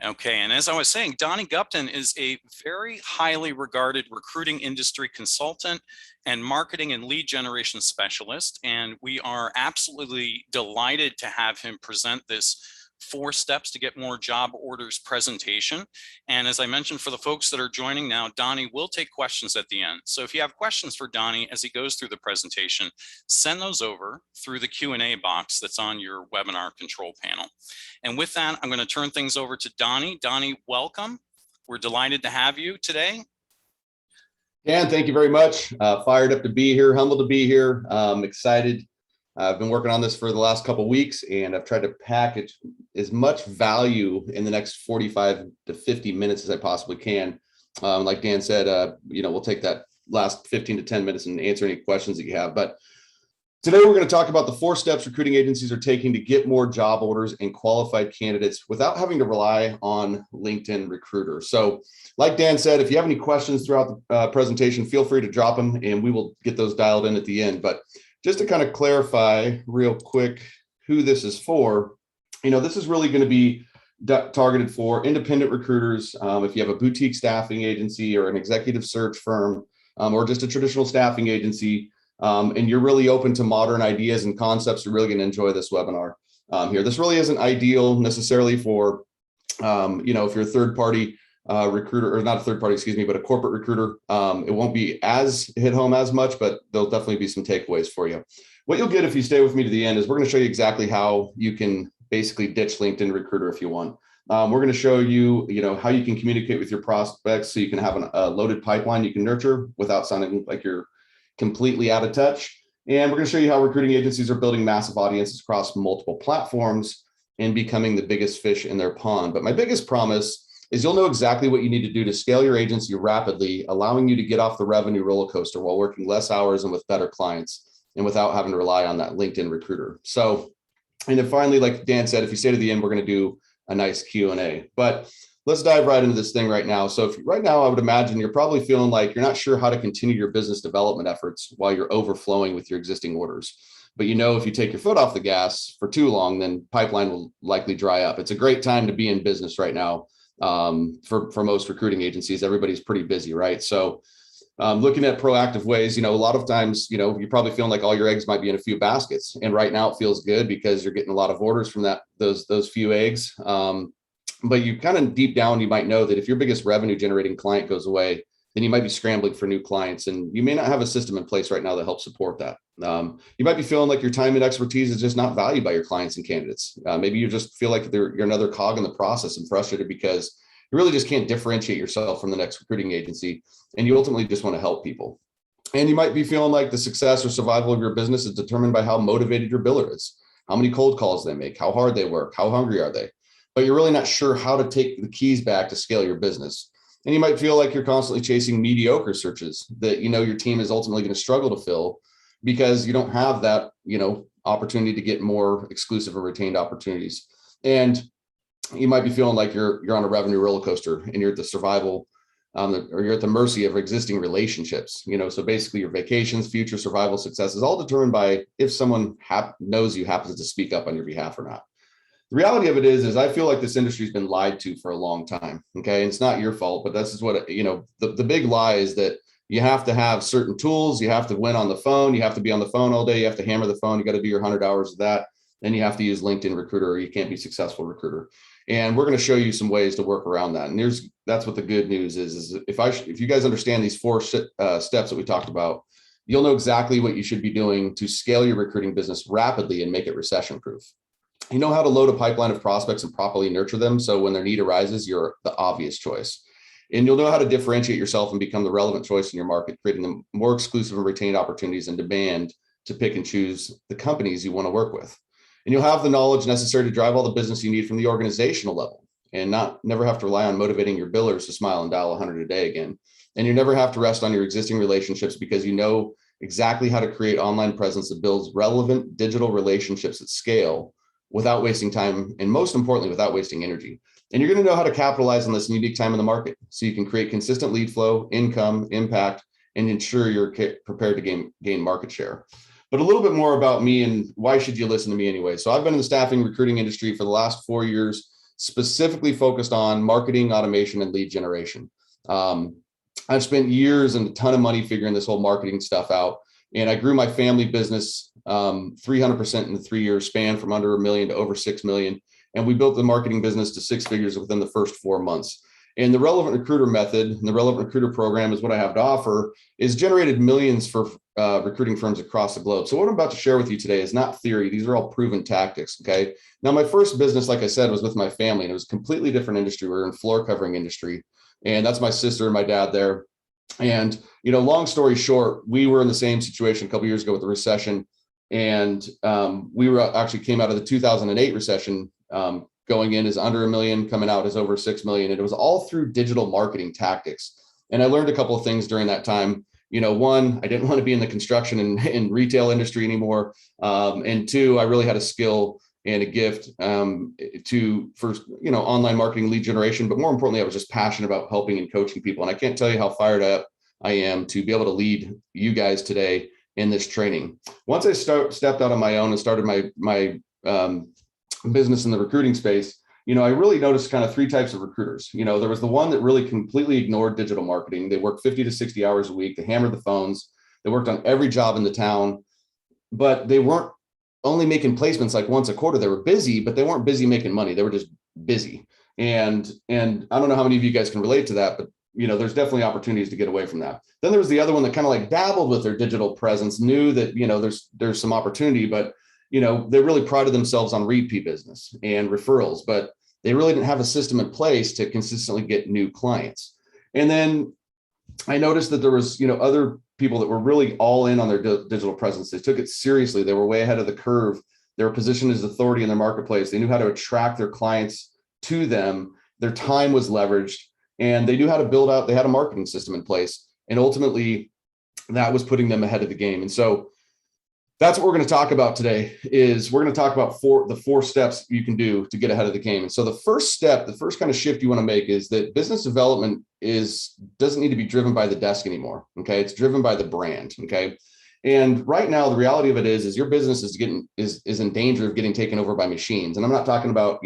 Okay, and as I was saying, Donnie Gupton is a very highly regarded recruiting industry consultant and marketing and lead generation specialist, and we are absolutely delighted to have him present this 4 steps to get more job orders presentation. And as I mentioned, for the folks that are joining now, Donnie will take questions at the end. So if you have questions for Donnie as he goes through the presentation, send those over through the Q&A box that's on your webinar control panel. And with that, I'm going to turn things over to Donnie. Donnie, welcome. We're delighted to have you today. Dan, thank you very much. Fired up to be here, humbled to be here. Excited. I've been working on this for the last couple of weeks, and I've tried to package as much value in the next 45 to 50 minutes as I possibly can. Like Dan said, we'll take that last 15 to 10 minutes and answer any questions that you have. But today we're going to talk about the 4 steps recruiting agencies are taking to get more job orders and qualified candidates without having to rely on LinkedIn Recruiter. So like Dan said, if you have any questions throughout the presentation, feel free to drop them and we will get those dialed in at the end. But just to kind of clarify real quick who this is for, this is really going to be targeted for independent recruiters. If you have a boutique staffing agency or an executive search firm or just a traditional staffing agency, and you're really open to modern ideas and concepts, you're really going to enjoy this webinar here. This really isn't ideal necessarily for, if you're a third-party recruiter, or not a third party, excuse me, but a corporate recruiter. It won't be as hit home as much, but there'll definitely be some takeaways for you. What you'll get if you stay with me to the end is we're going to show you exactly how you can basically ditch LinkedIn Recruiter if you want. We're going to show you, how you can communicate with your prospects so you can have a loaded pipeline you can nurture without sounding like you're completely out of touch. And we're going to show you how recruiting agencies are building massive audiences across multiple platforms and becoming the biggest fish in their pond. But my biggest promise is you'll know exactly what you need to do to scale your agency rapidly, allowing you to get off the revenue roller coaster while working less hours and with better clients and without having to rely on that LinkedIn Recruiter. So, and then finally, like Dan said, if you stay to the end, we're going to do a nice Q&A. But let's dive right into this thing right now. So right now, I would imagine you're probably feeling like you're not sure how to continue your business development efforts while you're overflowing with your existing orders. But if you take your foot off the gas for too long, then pipeline will likely dry up. It's a great time to be in business right now. For most recruiting agencies, everybody's pretty busy, right? So looking at proactive ways, a lot of times, you're probably feeling like all your eggs might be in a few baskets. And right now it feels good because you're getting a lot of orders from those few eggs. But you kind of deep down, you might know that if your biggest revenue generating client goes away, then you might be scrambling for new clients, and you may not have a system in place right now that helps support that. You might be feeling like your time and expertise is just not valued by your clients and candidates. Maybe you just feel like you're another cog in the process and frustrated because you really just can't differentiate yourself from the next recruiting agency, and you ultimately just want to help people. And you might be feeling like the success or survival of your business is determined by how motivated your biller is, how many cold calls they make, how hard they work, how hungry are they. But you're really not sure how to take the keys back to scale your business. And you might feel like you're constantly chasing mediocre searches that your team is ultimately going to struggle to fill because you don't have that opportunity to get more exclusive and retained opportunities. And you might be feeling like you're on a revenue roller coaster and you're at the survival or you're at the mercy of existing relationships. So basically your vacations, future survival success is all determined by if someone knows you happens to speak up on your behalf or not. The reality of it is I feel like this industry has been lied to for a long time. Okay. And it's not your fault, but this is what, the big lie is that you have to have certain tools. You have to win on the phone. You have to be on the phone all day. You have to hammer the phone. You got to do your 100 hours of that. Then you have to use LinkedIn Recruiter or you can't be a successful recruiter. And we're going to show you some ways to work around that. And that's what the good news is if you guys understand these 4 steps that we talked about, you'll know exactly what you should be doing to scale your recruiting business rapidly and make it recession proof. You know how to load a pipeline of prospects and properly nurture them. So when their need arises, you're the obvious choice. And you'll know how to differentiate yourself and become the relevant choice in your market, creating the more exclusive and retained opportunities and demand to pick and choose the companies you want to work with. And you'll have the knowledge necessary to drive all the business you need from the organizational level and never have to rely on motivating your billers to smile and dial 100 a day again. And you never have to rest on your existing relationships because you know exactly how to create online presence that builds relevant digital relationships at scale without wasting time, and most importantly, without wasting energy. And you're going to know how to capitalize on this unique time in the market so you can create consistent lead flow, income, impact, and ensure you're prepared to gain market share. But a little bit more about me and why should you listen to me anyway? So I've been in the staffing recruiting industry for the last 4 years, specifically focused on marketing, automation, and lead generation. I've spent years and a ton of money figuring this whole marketing stuff out. And I grew my family business 300% in the 3-year span, from under $1 million to over $6 million. And we built the marketing business to 6 figures within the first 4 months. And the relevant recruiter method and the relevant recruiter program is what I have to offer, is generated millions for recruiting firms across the globe. So what I'm about to share with you today is not theory. These are all proven tactics. Okay. Now, my first business, like I said, was with my family, and it was a completely different industry. We were in floor covering industry, and that's my sister and my dad there. And, long story short, we were in the same situation a couple of years ago with the recession. And we were actually came out of the 2008 recession, going in as under $1 million, coming out as over 6 million. And it was all through digital marketing tactics. And I learned a couple of things during that time. One, I didn't want to be in the construction and retail industry anymore. And two, I really had a skill and a gift for online marketing, lead generation. But more importantly, I was just passionate about helping and coaching people. And I can't tell you how fired up I am to be able to lead you guys today in this training. Once I stepped out on my own and started my business in the recruiting space, I really noticed kind of 3 types of recruiters. There was the one that really completely ignored digital marketing. They worked 50 to 60 hours a week. They hammered the phones. They worked on every job in the town, but they weren't only making placements like once a quarter. They were busy, but they weren't busy making money. They were just busy. And I don't know how many of you guys can relate to that, but there's definitely opportunities to get away from that. Then there was the other one that kind of like dabbled with their digital presence, knew that, there's some opportunity, but, they really prided themselves on repeat business and referrals, but they really didn't have a system in place to consistently get new clients. And then I noticed that there was, other people that were really all in on their digital presence. They took it seriously. They were way ahead of the curve. They were positioned as authority in their marketplace. They knew how to attract their clients to them. Their time was leveraged, and they knew how to build out. They had a marketing system in place, and ultimately that was putting them ahead of the game. And so that's what we're going to talk about today. Is we're going to talk about the four steps you can do to get ahead of the game. And so the first step, the first kind of shift you want to make, is that business development doesn't need to be driven by the desk anymore. Okay. It's driven by the brand. Okay. And right now, the reality of it is your business is in danger of getting taken over by machines. And I'm not talking about,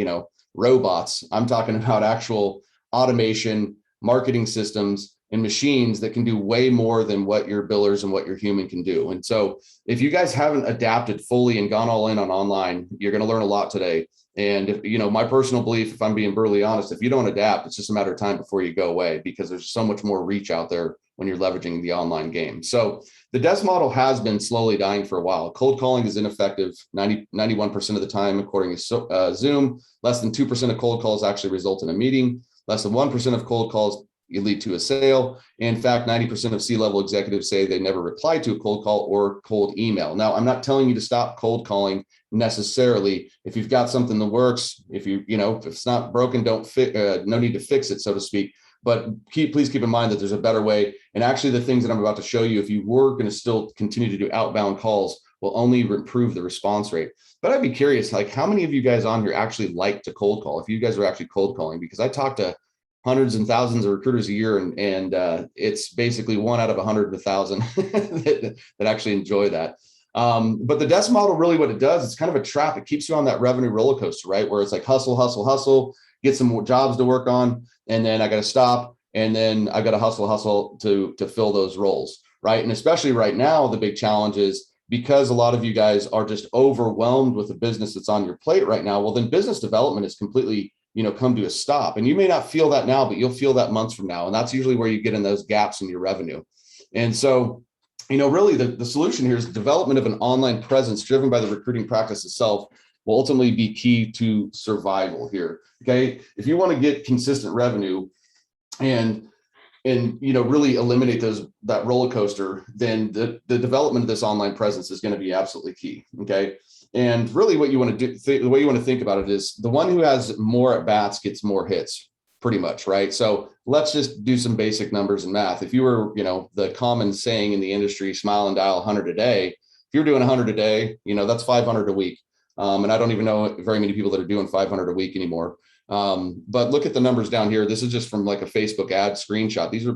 robots. I'm talking about actual automation, marketing systems, and machines that can do way more than what your billers and what your human can do. And so if you guys haven't adapted fully and gone all in on online, you're going to learn a lot today. And if, my personal belief, if I'm being brutally honest, if you don't adapt, it's just a matter of time before you go away, because there's so much more reach out there when you're leveraging the online game. So the desk model has been slowly dying for a while. Cold calling is ineffective 91% of the time, according to Zoom. Less than 2% of cold calls actually result in a meeting. Less than 1% of cold calls lead to a sale. In fact, 90% of C-level executives say they never replied to a cold call or cold email. Now, I'm not telling you to stop cold calling necessarily. If you've got something that works, if it's not broken, no need to fix it, so to speak. But please keep in mind that there's a better way. And actually, the things that I'm about to show you, if you were going to still continue to do outbound calls, will only improve the response rate. But I'd be curious, like, how many of you guys on here actually like to cold call? If you guys are actually cold calling, because I talk to hundreds and thousands of recruiters a year, and it's basically 1 out of 100 to 1,000 that actually enjoy that. But the desk model, really what it does, it's kind of a trap. It keeps you on that revenue roller coaster, right? Where it's like hustle, hustle, hustle, get some more jobs to work on, and then I got to stop, and then I got to hustle to fill those roles, right? And especially right now, the big challenge is, because a lot of you guys are just overwhelmed with the business that's on your plate right now, well, then business development is completely come to a stop. And you may not feel that now, but you'll feel that months from now. And that's usually where you get in those gaps in your revenue. And so, really the solution here is the development of an online presence driven by the recruiting practice itself will ultimately be key to survival here. Okay. If you want to get consistent revenue and really eliminate that roller coaster, then the development of this online presence is going to be absolutely key. Okay. And really what you want to do, the way you want to think about it is, the one who has more at bats gets more hits, pretty much, right? So let's just do some basic numbers and math. If you were, the common saying in the industry, smile and dial 100 a day, if you're doing 100 a day, that's 500 a week. And I don't even know very many people that are doing 500 a week anymore. But look at the numbers down here. This is just from like a Facebook ad screenshot. These are,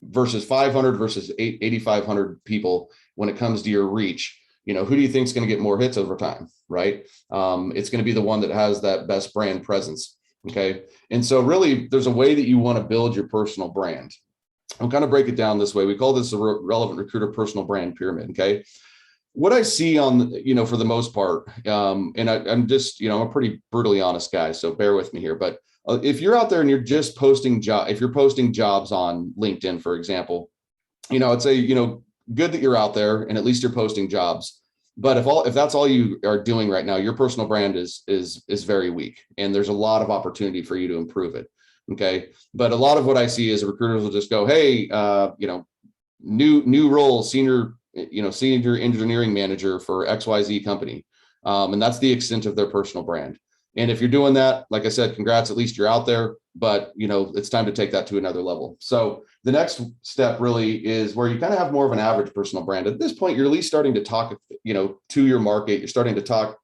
versus 500 versus 8,500 people when it comes to your reach. Who do you think is going to get more hits over time, right? It's going to be the one that has that best brand presence. Okay. And so really there's a way that you want to build your personal brand. I'll kind of break it down this way. We call this a relevant recruiter personal brand pyramid. Okay. What I see on, for the most part, and I'm just, I'm a pretty brutally honest guy, so bear with me here. But if you're out there and you're just posting if you're posting jobs on LinkedIn, for example, I'd say, good that you're out there and at least you're posting jobs. But if that's all you are doing right now, your personal brand is very weak, and there's a lot of opportunity for you to improve it. Okay. But a lot of what I see is recruiters will just go, hey, new role, senior engineering manager for XYZ company. And that's the extent of their personal brand. And if you're doing that, like I said, congrats, at least you're out there, but it's time to take that to another level. So the next step really is where you kind of have more of an average personal brand. At this point, you're at least starting to talk, to your market. You're starting to talk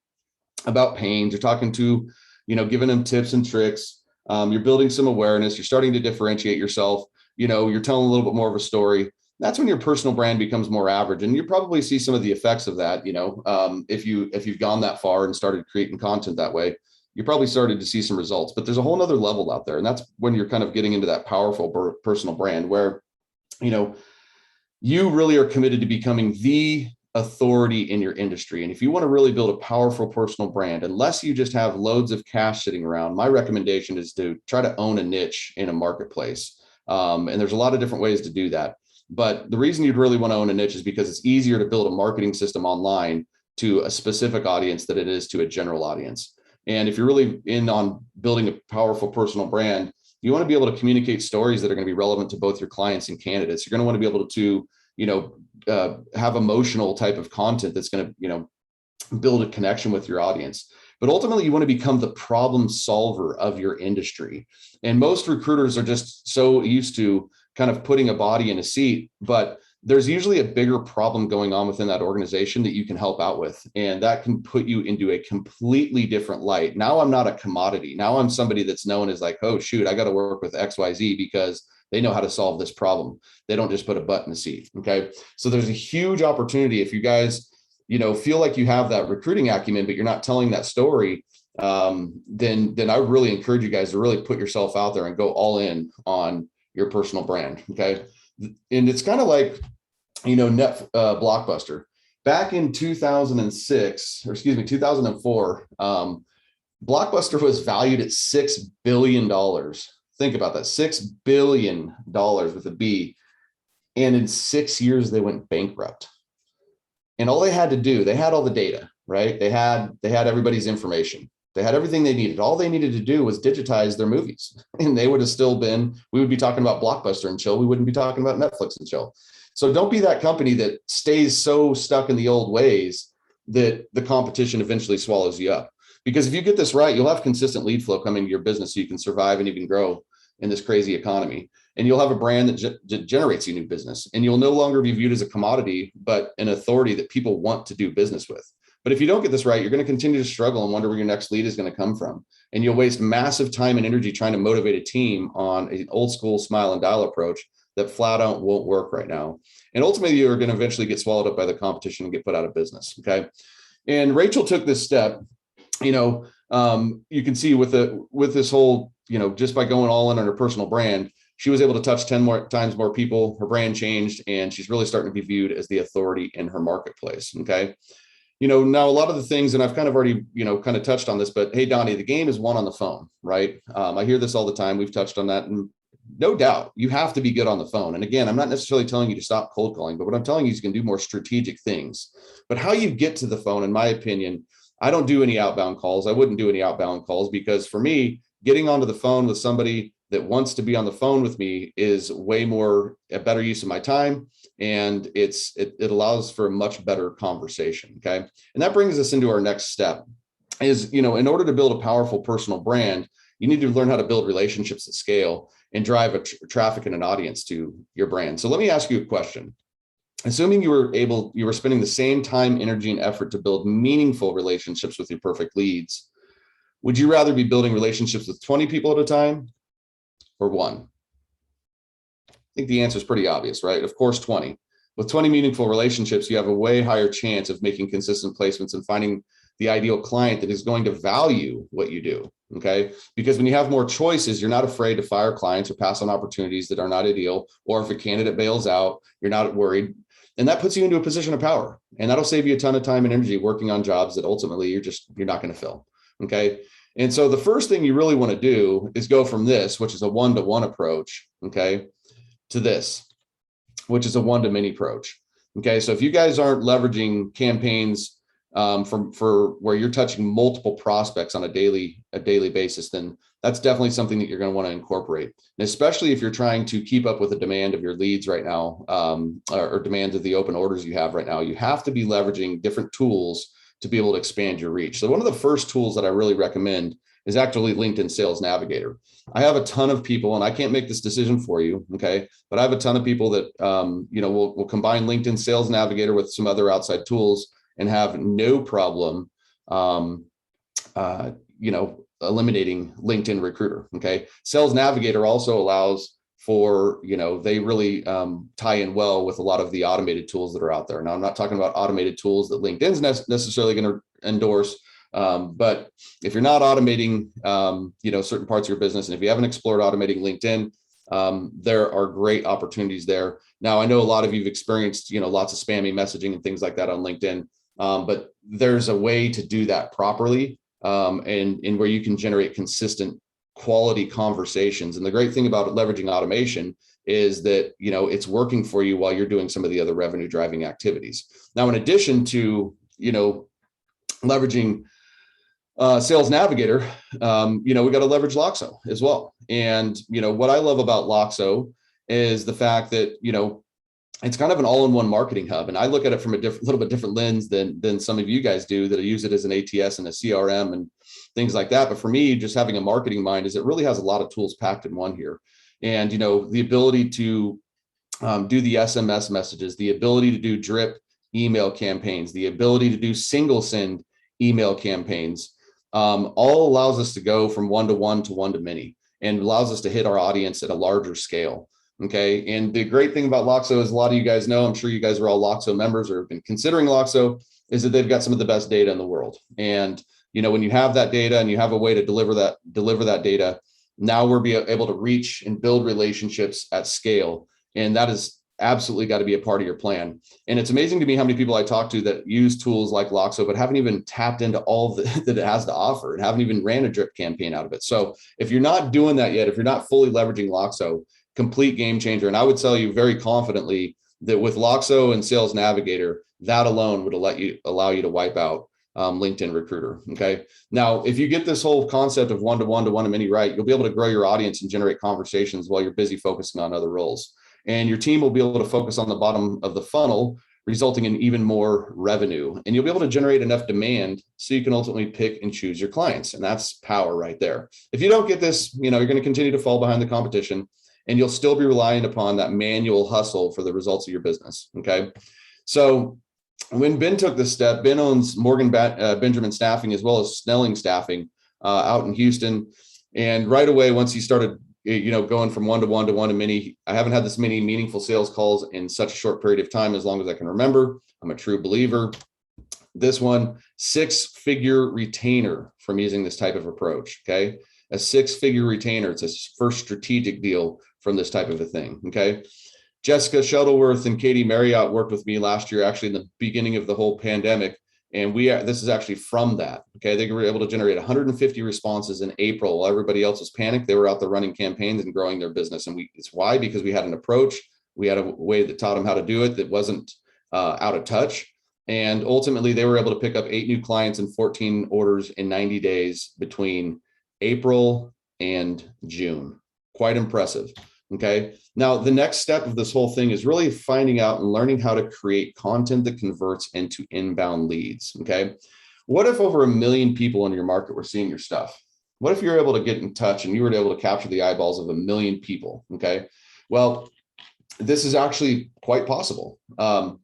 about pains. You're talking to, giving them tips and tricks. You're building some awareness. You're starting to differentiate yourself. You're telling a little bit more of a story. That's when your personal brand becomes more average, and you probably see some of the effects of that. If you've gone that far and started creating content that way, you probably started to see some results. But there's a whole nother level out there, and that's when you're kind of getting into that powerful personal brand where you really are committed to becoming the authority in your industry. And if you want to really build a powerful personal brand, unless you just have loads of cash sitting around, my recommendation is to try to own a niche in a marketplace. And there's a lot of different ways to do that. But the reason you'd really want to own a niche is because it's easier to build a marketing system online to a specific audience than it is to a general audience. And if you're really in on building a powerful personal brand, you want to be able to communicate stories that are going to be relevant to both your clients and candidates. You're going to want to be able to, have emotional type of content that's going to, build a connection with your audience. But ultimately, you want to become the problem solver of your industry. And most recruiters are just so used to kind of putting a body in a seat, but there's usually a bigger problem going on within that organization that you can help out with. And that can put you into a completely different light. Now I'm not a commodity. Now I'm somebody that's known as like, oh, shoot, I got to work with XYZ because they know how to solve this problem. They don't just put a butt in the seat. Okay. So there's a huge opportunity if you guys, feel like you have that recruiting acumen, but you're not telling that story. Then I would really encourage you guys to really put yourself out there and go all in on your personal brand. Okay. And it's kind of like, Blockbuster back in 2004, Blockbuster was valued at $6 billion. Think about that, $6 billion with a B. And in 6 years, they went bankrupt. And all they had to do, they had all the data, right? They had everybody's information. They had everything they needed. All they needed to do was digitize their movies. And they would have still been, we would be talking about Blockbuster and chill. We wouldn't be talking about Netflix and chill. So don't be that company that stays so stuck in the old ways that the competition eventually swallows you up. Because if you get this right, you'll have consistent lead flow coming to your business so you can survive and even grow in this crazy economy. And you'll have a brand that generates you new business. And you'll no longer be viewed as a commodity, but an authority that people want to do business with. But if you don't get this right, you're going to continue to struggle and wonder where your next lead is going to come from. And you'll waste massive time and energy trying to motivate a team on an old school smile and dial approach that flat out won't work right now. And ultimately, you're going to eventually get swallowed up by the competition and get put out of business. Okay. And Rachel took this step, you can see with this whole, just by going all in on her personal brand, she was able to touch 10 times more people. Her brand changed, and she's really starting to be viewed as the authority in her marketplace. Okay. Now a lot of the things, and I've kind of already, kind of touched on this, but hey, Donnie, the game is won on the phone, right? I hear this all the time. We've touched on that, and no doubt you have to be good on the phone. And again, I'm not necessarily telling you to stop cold calling, but what I'm telling you is you can do more strategic things. But how you get to the phone, in my opinion, I don't do any outbound calls. I wouldn't do any outbound calls because for me, getting onto the phone with somebody that wants to be on the phone with me is way more a better use of my time. And it allows for a much better conversation. Okay. And that brings us into our next step is, in order to build a powerful personal brand, you need to learn how to build relationships at scale and drive traffic and an audience to your brand. So let me ask you a question. Assuming you were spending the same time, energy, and effort to build meaningful relationships with your perfect leads, would you rather be building relationships with 20 people at a time or one? I think the answer is pretty obvious, right? Of course, 20. With 20 meaningful relationships, you have a way higher chance of making consistent placements and finding the ideal client that is going to value what you do. Okay. Because when you have more choices, you're not afraid to fire clients or pass on opportunities that are not ideal. Or if a candidate bails out, you're not worried. And that puts you into a position of power. And that'll save you a ton of time and energy working on jobs that ultimately you're not going to fill. Okay. And so the first thing you really want to do is go from this, which is a one-to-one approach, okay, to this, which is a one-to-many approach. Okay. So if you guys aren't leveraging campaigns for where you're touching multiple prospects on a daily basis, then that's definitely something that you're going to want to incorporate. And especially if you're trying to keep up with the demand of your leads right now, or demands of the open orders you have right now, you have to be leveraging different tools to be able to expand your reach. So one of the first tools that I really recommend is actually LinkedIn Sales Navigator. I have a ton of people, and I can't make this decision for you, okay? But I have a ton of people that will combine LinkedIn Sales Navigator with some other outside tools and have no problem, eliminating LinkedIn Recruiter. Okay, Sales Navigator also allows for, they really tie in well with a lot of the automated tools that are out there. Now, I'm not talking about automated tools that LinkedIn's necessarily going to endorse, but if you're not automating, certain parts of your business, and if you haven't explored automating LinkedIn, there are great opportunities there. Now, I know a lot of you've experienced, lots of spammy messaging and things like that on LinkedIn, but there's a way to do that properly, and where you can generate consistent quality conversations. And the great thing about leveraging automation is that, it's working for you while you're doing some of the other revenue driving activities. Now, in addition to, leveraging Sales Navigator, we got to leverage Loxo as well. And, what I love about Loxo is the fact that, it's kind of an all-in-one marketing hub. And I look at it from a little bit different lens than some of you guys do that use it as an ATS and a CRM and things like that. But for me, just having a marketing mind is it really has a lot of tools packed in one here. And, the ability to do the SMS messages, the ability to do drip email campaigns, the ability to do single send email campaigns, all allows us to go from one-to-one to one-to-many, and allows us to hit our audience at a larger scale. Okay. And the great thing about Loxo, is a lot of you guys know, I'm sure you guys are all Loxo members or have been considering Loxo, is that they've got some of the best data in the world. And, when you have that data and you have a way to deliver that data, now we're able to reach and build relationships at scale. And that is absolutely got to be a part of your plan. And it's amazing to me how many people I talk to that use tools like Loxo, but haven't even tapped into all that it has to offer, and haven't even ran a drip campaign out of it. So if you're not doing that yet, if you're not fully leveraging Loxo, complete game changer. And I would tell you very confidently that with Loxo and Sales Navigator, that alone would allow you to wipe out LinkedIn Recruiter. Okay. Now, if you get this whole concept of one-to-one to one-to-many right, you'll be able to grow your audience and generate conversations while you're busy focusing on other roles. And your team will be able to focus on the bottom of the funnel, resulting in even more revenue. And you'll be able to generate enough demand so you can ultimately pick and choose your clients. And that's power right there. If you don't get this, you're going to continue to fall behind the competition, and you'll still be relying upon that manual hustle for the results of your business. Okay. So when Ben took this step, Ben owns Morgan Benjamin Staffing as well as Snelling Staffing out in Houston. And right away, once he started, going from one-to-one to one-to-many, I haven't had this many meaningful sales calls in such a short period of time, as long as I can remember. I'm a true believer. This one, 6-figure retainer from using this type of approach. Okay. A 6-figure retainer. It's a first strategic deal from this type of a thing. Okay. Jessica Shuttleworth and Katie Marriott worked with me last year, actually in the beginning of the whole pandemic. And this is actually from that. Okay. They were able to generate 150 responses in April while everybody else was panicked. They were out there running campaigns and growing their business. And it's why, because we had an approach. We had a way that taught them how to do it that wasn't out of touch. And ultimately, they were able to pick up 8 new clients and 14 orders in 90 days between April and June. Quite impressive. Okay. Now, the next step of this whole thing is really finding out and learning how to create content that converts into inbound leads. Okay. What if over 1 million people in your market were seeing your stuff? What if you're able to get in touch and you were able to capture the eyeballs of 1 million people? Okay. Well, this is actually quite possible. When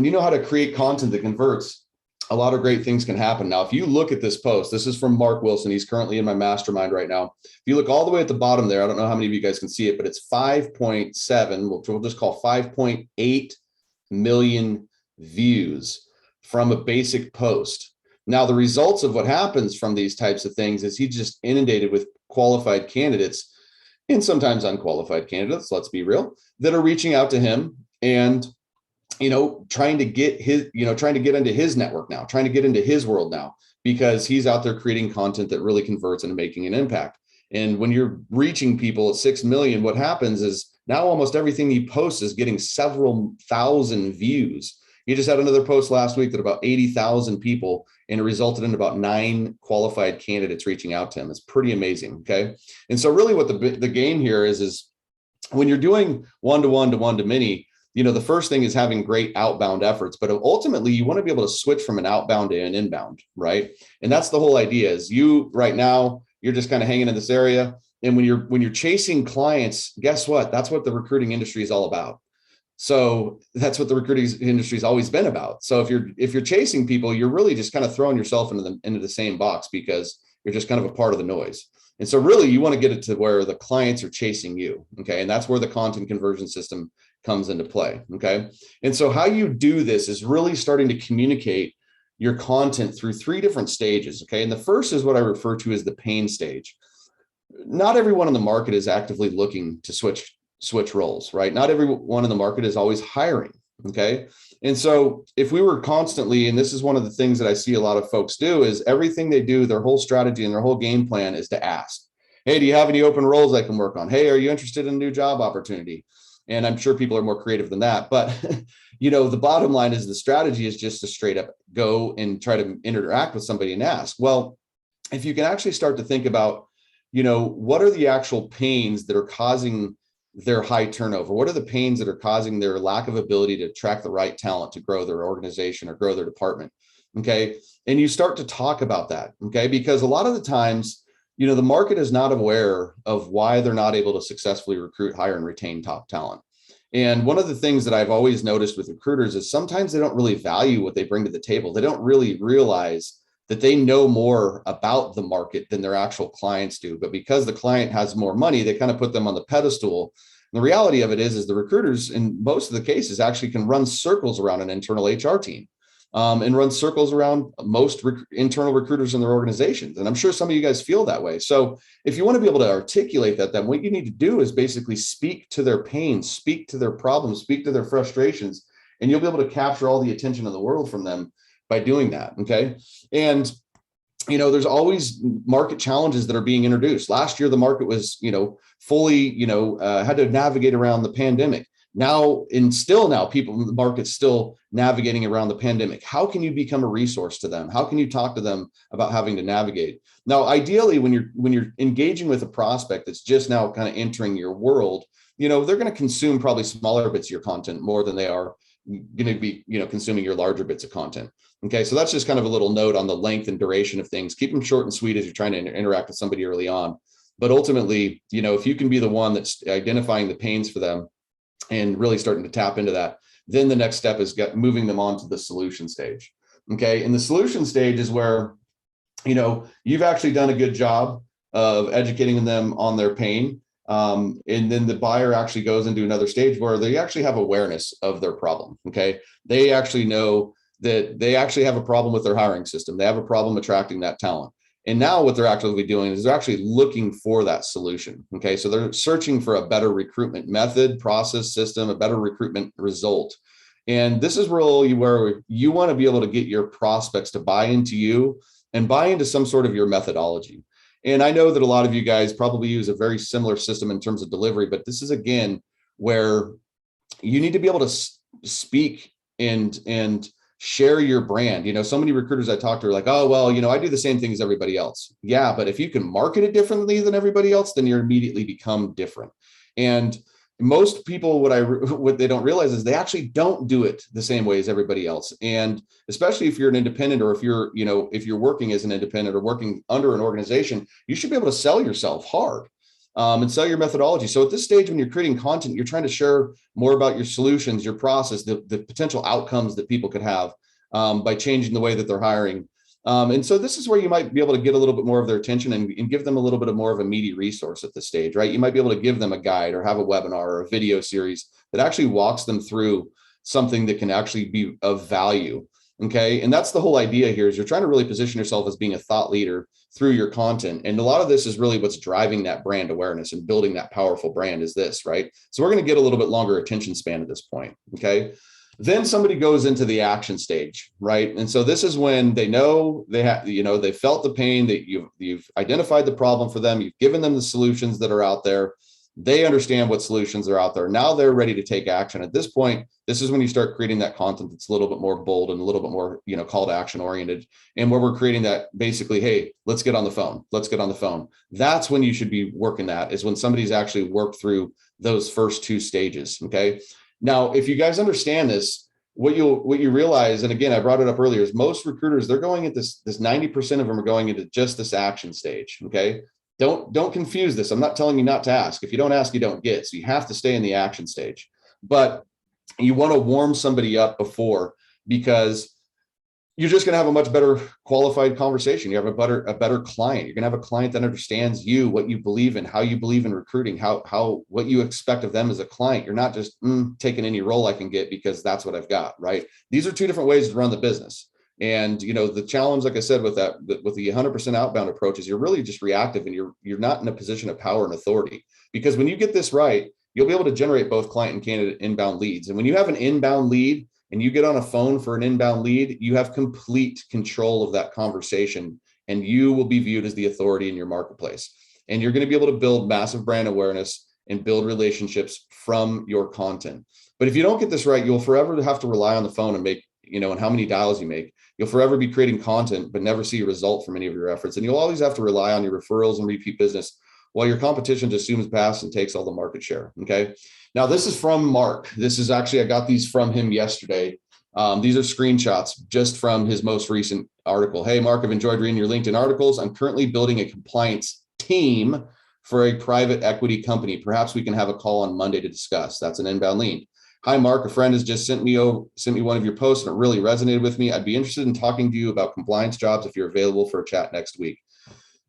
you know how to create content that converts, a lot of great things can happen. Now, if you look at this post, this is from Mark Wilson. He's currently in my mastermind right now. If you look all the way at the bottom there, I don't know how many of you guys can see it, but it's 5.7, which we'll just call 5.8 million views from a basic post. Now, the results of what happens from these types of things is he's just inundated with qualified candidates and sometimes unqualified candidates, let's be real, that are reaching out to him and, trying to get into his network now, trying to get into his world now, because he's out there creating content that really converts and making an impact. And when you're reaching people at 6 million, what happens is now almost everything he posts is getting several thousand views. He just had another post last week that about 80,000 people, and it resulted in about 9 qualified candidates reaching out to him. It's pretty amazing. Okay. And so really what the game here is when you're doing one-to-one to one-to-many, the first thing is having great outbound efforts, but ultimately you want to be able to switch from an outbound to an inbound, right? And that's the whole idea is right now, you're just kind of hanging in this area. And when you're chasing clients, guess what? That's what the recruiting industry is all about. So that's what the recruiting industry has always been about. So if you're chasing people, you're really just kind of throwing yourself into the same box because you're just kind of a part of the noise. And so really you want to get it to where the clients are chasing you. Okay. And that's where the content conversion system comes into play. Okay. And so how you do this is really starting to communicate your content through 3 different stages. Okay. And the first is what I refer to as the pain stage. Not everyone in the market is actively looking to switch roles, right? Not everyone in the market is always hiring. Okay. And so if we were constantly, and this is one of the things that I see a lot of folks do, is everything they do, their whole strategy and their whole game plan is to ask, hey, do you have any open roles I can work on? Hey, are you interested in a new job opportunity? And I'm sure people are more creative than that. But, the bottom line is the strategy is just to straight up go and try to interact with somebody and ask. Well, if you can actually start to think about, what are the actual pains that are causing their high turnover? What are the pains that are causing their lack of ability to attract the right talent to grow their organization or grow their department? Okay. And you start to talk about that. Okay. Because a lot of the times, the market is not aware of why they're not able to successfully recruit, hire, and retain top talent. And one of the things that I've always noticed with recruiters is sometimes they don't really value what they bring to the table. They don't really realize that they know more about the market than their actual clients do. But because the client has more money, they kind of put them on the pedestal. And the reality of it is the recruiters in most of the cases actually can run circles around an internal HR team. And run circles around most internal recruiters in their organizations. And I'm sure some of you guys feel that way. So if you want to be able to articulate that, then what you need to do is basically speak to their pains, speak to their problems, speak to their frustrations, and you'll be able to capture all the attention in the world from them by doing that. Okay. And there's always market challenges that are being introduced. Last year, the market was, fully, had to navigate around the pandemic. Now, people in the market's still navigating around the pandemic. How can you become a resource to them? How can you talk to them about having to navigate? Now, ideally, when you're engaging with a prospect that's just now kind of entering your world, they're going to consume probably smaller bits of your content more than they are going to be, consuming your larger bits of content. Okay, so that's just kind of a little note on the length and duration of things. Keep them short and sweet as you're trying to interact with somebody early on. But ultimately, if you can be the one that's identifying the pains for them and really starting to tap into that, then the next step is moving them on to the solution stage. Okay, and the solution stage is where, you've actually done a good job of educating them on their pain. And then the buyer actually goes into another stage where they actually have awareness of their problem. Okay, they actually know that they actually have a problem with their hiring system. They have a problem attracting that talent. And now what they're actually doing is they're actually looking for that solution. Okay, so they're searching for a better recruitment method, process, system, a better recruitment result. And this is really where you want to be able to get your prospects to buy into you and buy into some sort of your methodology. And I know that a lot of you guys probably use a very similar system in terms of delivery, but this is again where you need to be able to speak and share your brand. So many recruiters I talk to are like, oh, well, I do the same thing as everybody else. Yeah, but if you can market it differently than everybody else, then you're immediately become different. And most people, what they don't realize is they actually don't do it the same way as everybody else. And especially if you're an independent, or if you're working as an independent or working under an organization, you should be able to sell yourself hard. And sell your methodology. So at this stage, when you're creating content, you're trying to share more about your solutions, your process, the potential outcomes that people could have by changing the way that they're hiring. And so this is where you might be able to get a little bit more of their attention and give them a little bit of more of a meaty resource at this stage, right? You might be able to give them a guide or have a webinar or a video series that actually walks them through something that can actually be of value. Okay. And that's the whole idea here is you're trying to really position yourself as being a thought leader through your content. And a lot of this is really what's driving that brand awareness and building that powerful brand is this, right? So we're going to get a little bit longer attention span at this point. Okay. Then somebody goes into the action stage, right? And so this is when they know they have, they felt the pain, that you've identified the problem for them. You've given them the solutions that are out there. They understand what solutions are out there. Now they're ready to take action. At this point, this is when you start creating that content that's a little bit more bold and a little bit more, call to action oriented. And where we're creating that basically, hey, let's get on the phone. Let's get on the phone. That's when you should be working that, is when somebody's actually worked through those first two stages. Okay. Now, if you guys understand this, what you realize, and again, I brought it up earlier, is most recruiters, they're going at this 90% of them are going into just this action stage. Okay. Don't confuse this. I'm not telling you not to ask. If you don't ask, you don't get. So you have to stay in the action stage. But you want to warm somebody up before, because you're just going to have a much better qualified conversation. You have a better client. You're going to have a client that understands you, what you believe in, how you believe in recruiting, what you expect of them as a client. You're not just taking any role I can get because that's what I've got, right? These are two different ways to run the business. And, the challenge, like I said, with the 100% outbound approach is you're really just reactive, and you're not in a position of power and authority, because when you get this right, you'll be able to generate both client and candidate inbound leads. And when you have an inbound lead and you get on a phone for an inbound lead, you have complete control of that conversation, and you will be viewed as the authority in your marketplace. And you're going to be able to build massive brand awareness and build relationships from your content. But if you don't get this right, you'll forever have to rely on the phone and make, and how many dials you make. You'll forever be creating content, but never see a result from any of your efforts. And you'll always have to rely on your referrals and repeat business, while your competition just zooms past and takes all the market share. Okay. Now, this is from Mark. This is actually, I got these from him yesterday. These are screenshots just from his most recent article. Hey, Mark, I've enjoyed reading your LinkedIn articles. I'm currently building a compliance team for a private equity company. Perhaps we can have a call on Monday to discuss. That's an inbound lead. Hi, Mark. A friend has just sent me one of your posts, and it really resonated with me. I'd be interested in talking to you about compliance jobs if you're available for a chat next week.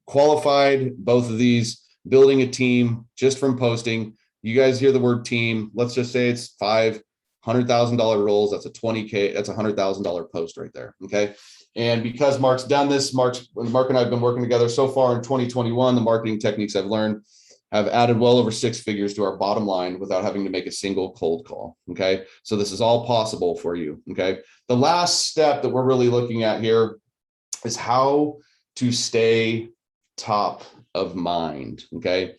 Qualified, both of these, building a team just from posting. You guys hear the word team. Let's just say it's $500,000 roles. That's a $20K. That's a $100,000 post right there. Okay. And because Mark's done this, Mark and I have been working together so far in 2021, the marketing techniques I've learned have added well over 6 figures to our bottom line without having to make a single cold call. Okay. So this is all possible for you. Okay. The last step that we're really looking at here is how to stay top of mind. Okay.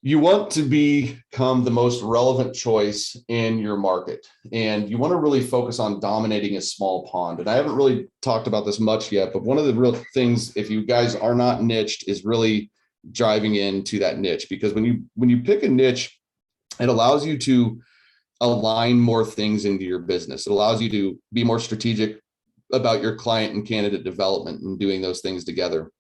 You want to become the most relevant choice in your market, and you want to really focus on dominating a small pond. And I haven't really talked about this much yet, but one of the real things, if you guys are not niched, is really driving into that niche, because when you pick a niche, it allows you to align more things into your business. It allows you to be more strategic about your client and candidate development and doing those things together.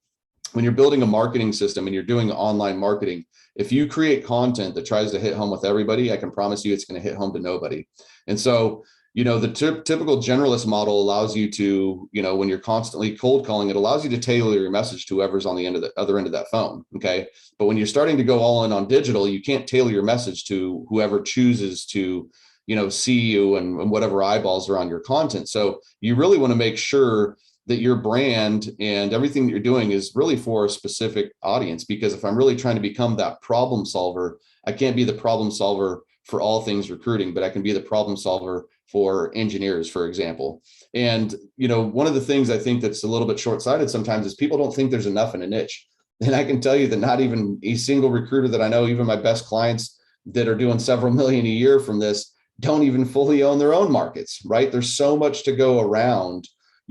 When you're building a marketing system and you're doing online marketing, if you create content that tries to hit home with everybody, I can promise you it's going to hit home to nobody. And so, the typical generalist model allows you to, when you're constantly cold calling, it allows you to tailor your message to whoever's on the other end of that phone. Okay. But when you're starting to go all in on digital, you can't tailor your message to whoever chooses to, see you and whatever eyeballs are on your content. So you really want to make sure that your brand and everything that you're doing is really for a specific audience. Because if I'm really trying to become that problem solver, I can't be the problem solver for all things recruiting, but I can be the problem solver for engineers, for example. And, one of the things I think that's a little bit short-sighted sometimes is people don't think there's enough in a niche. And I can tell you that not even a single recruiter that I know, even my best clients that are doing several million a year from this, don't even fully own their own markets, right? There's so much to go around,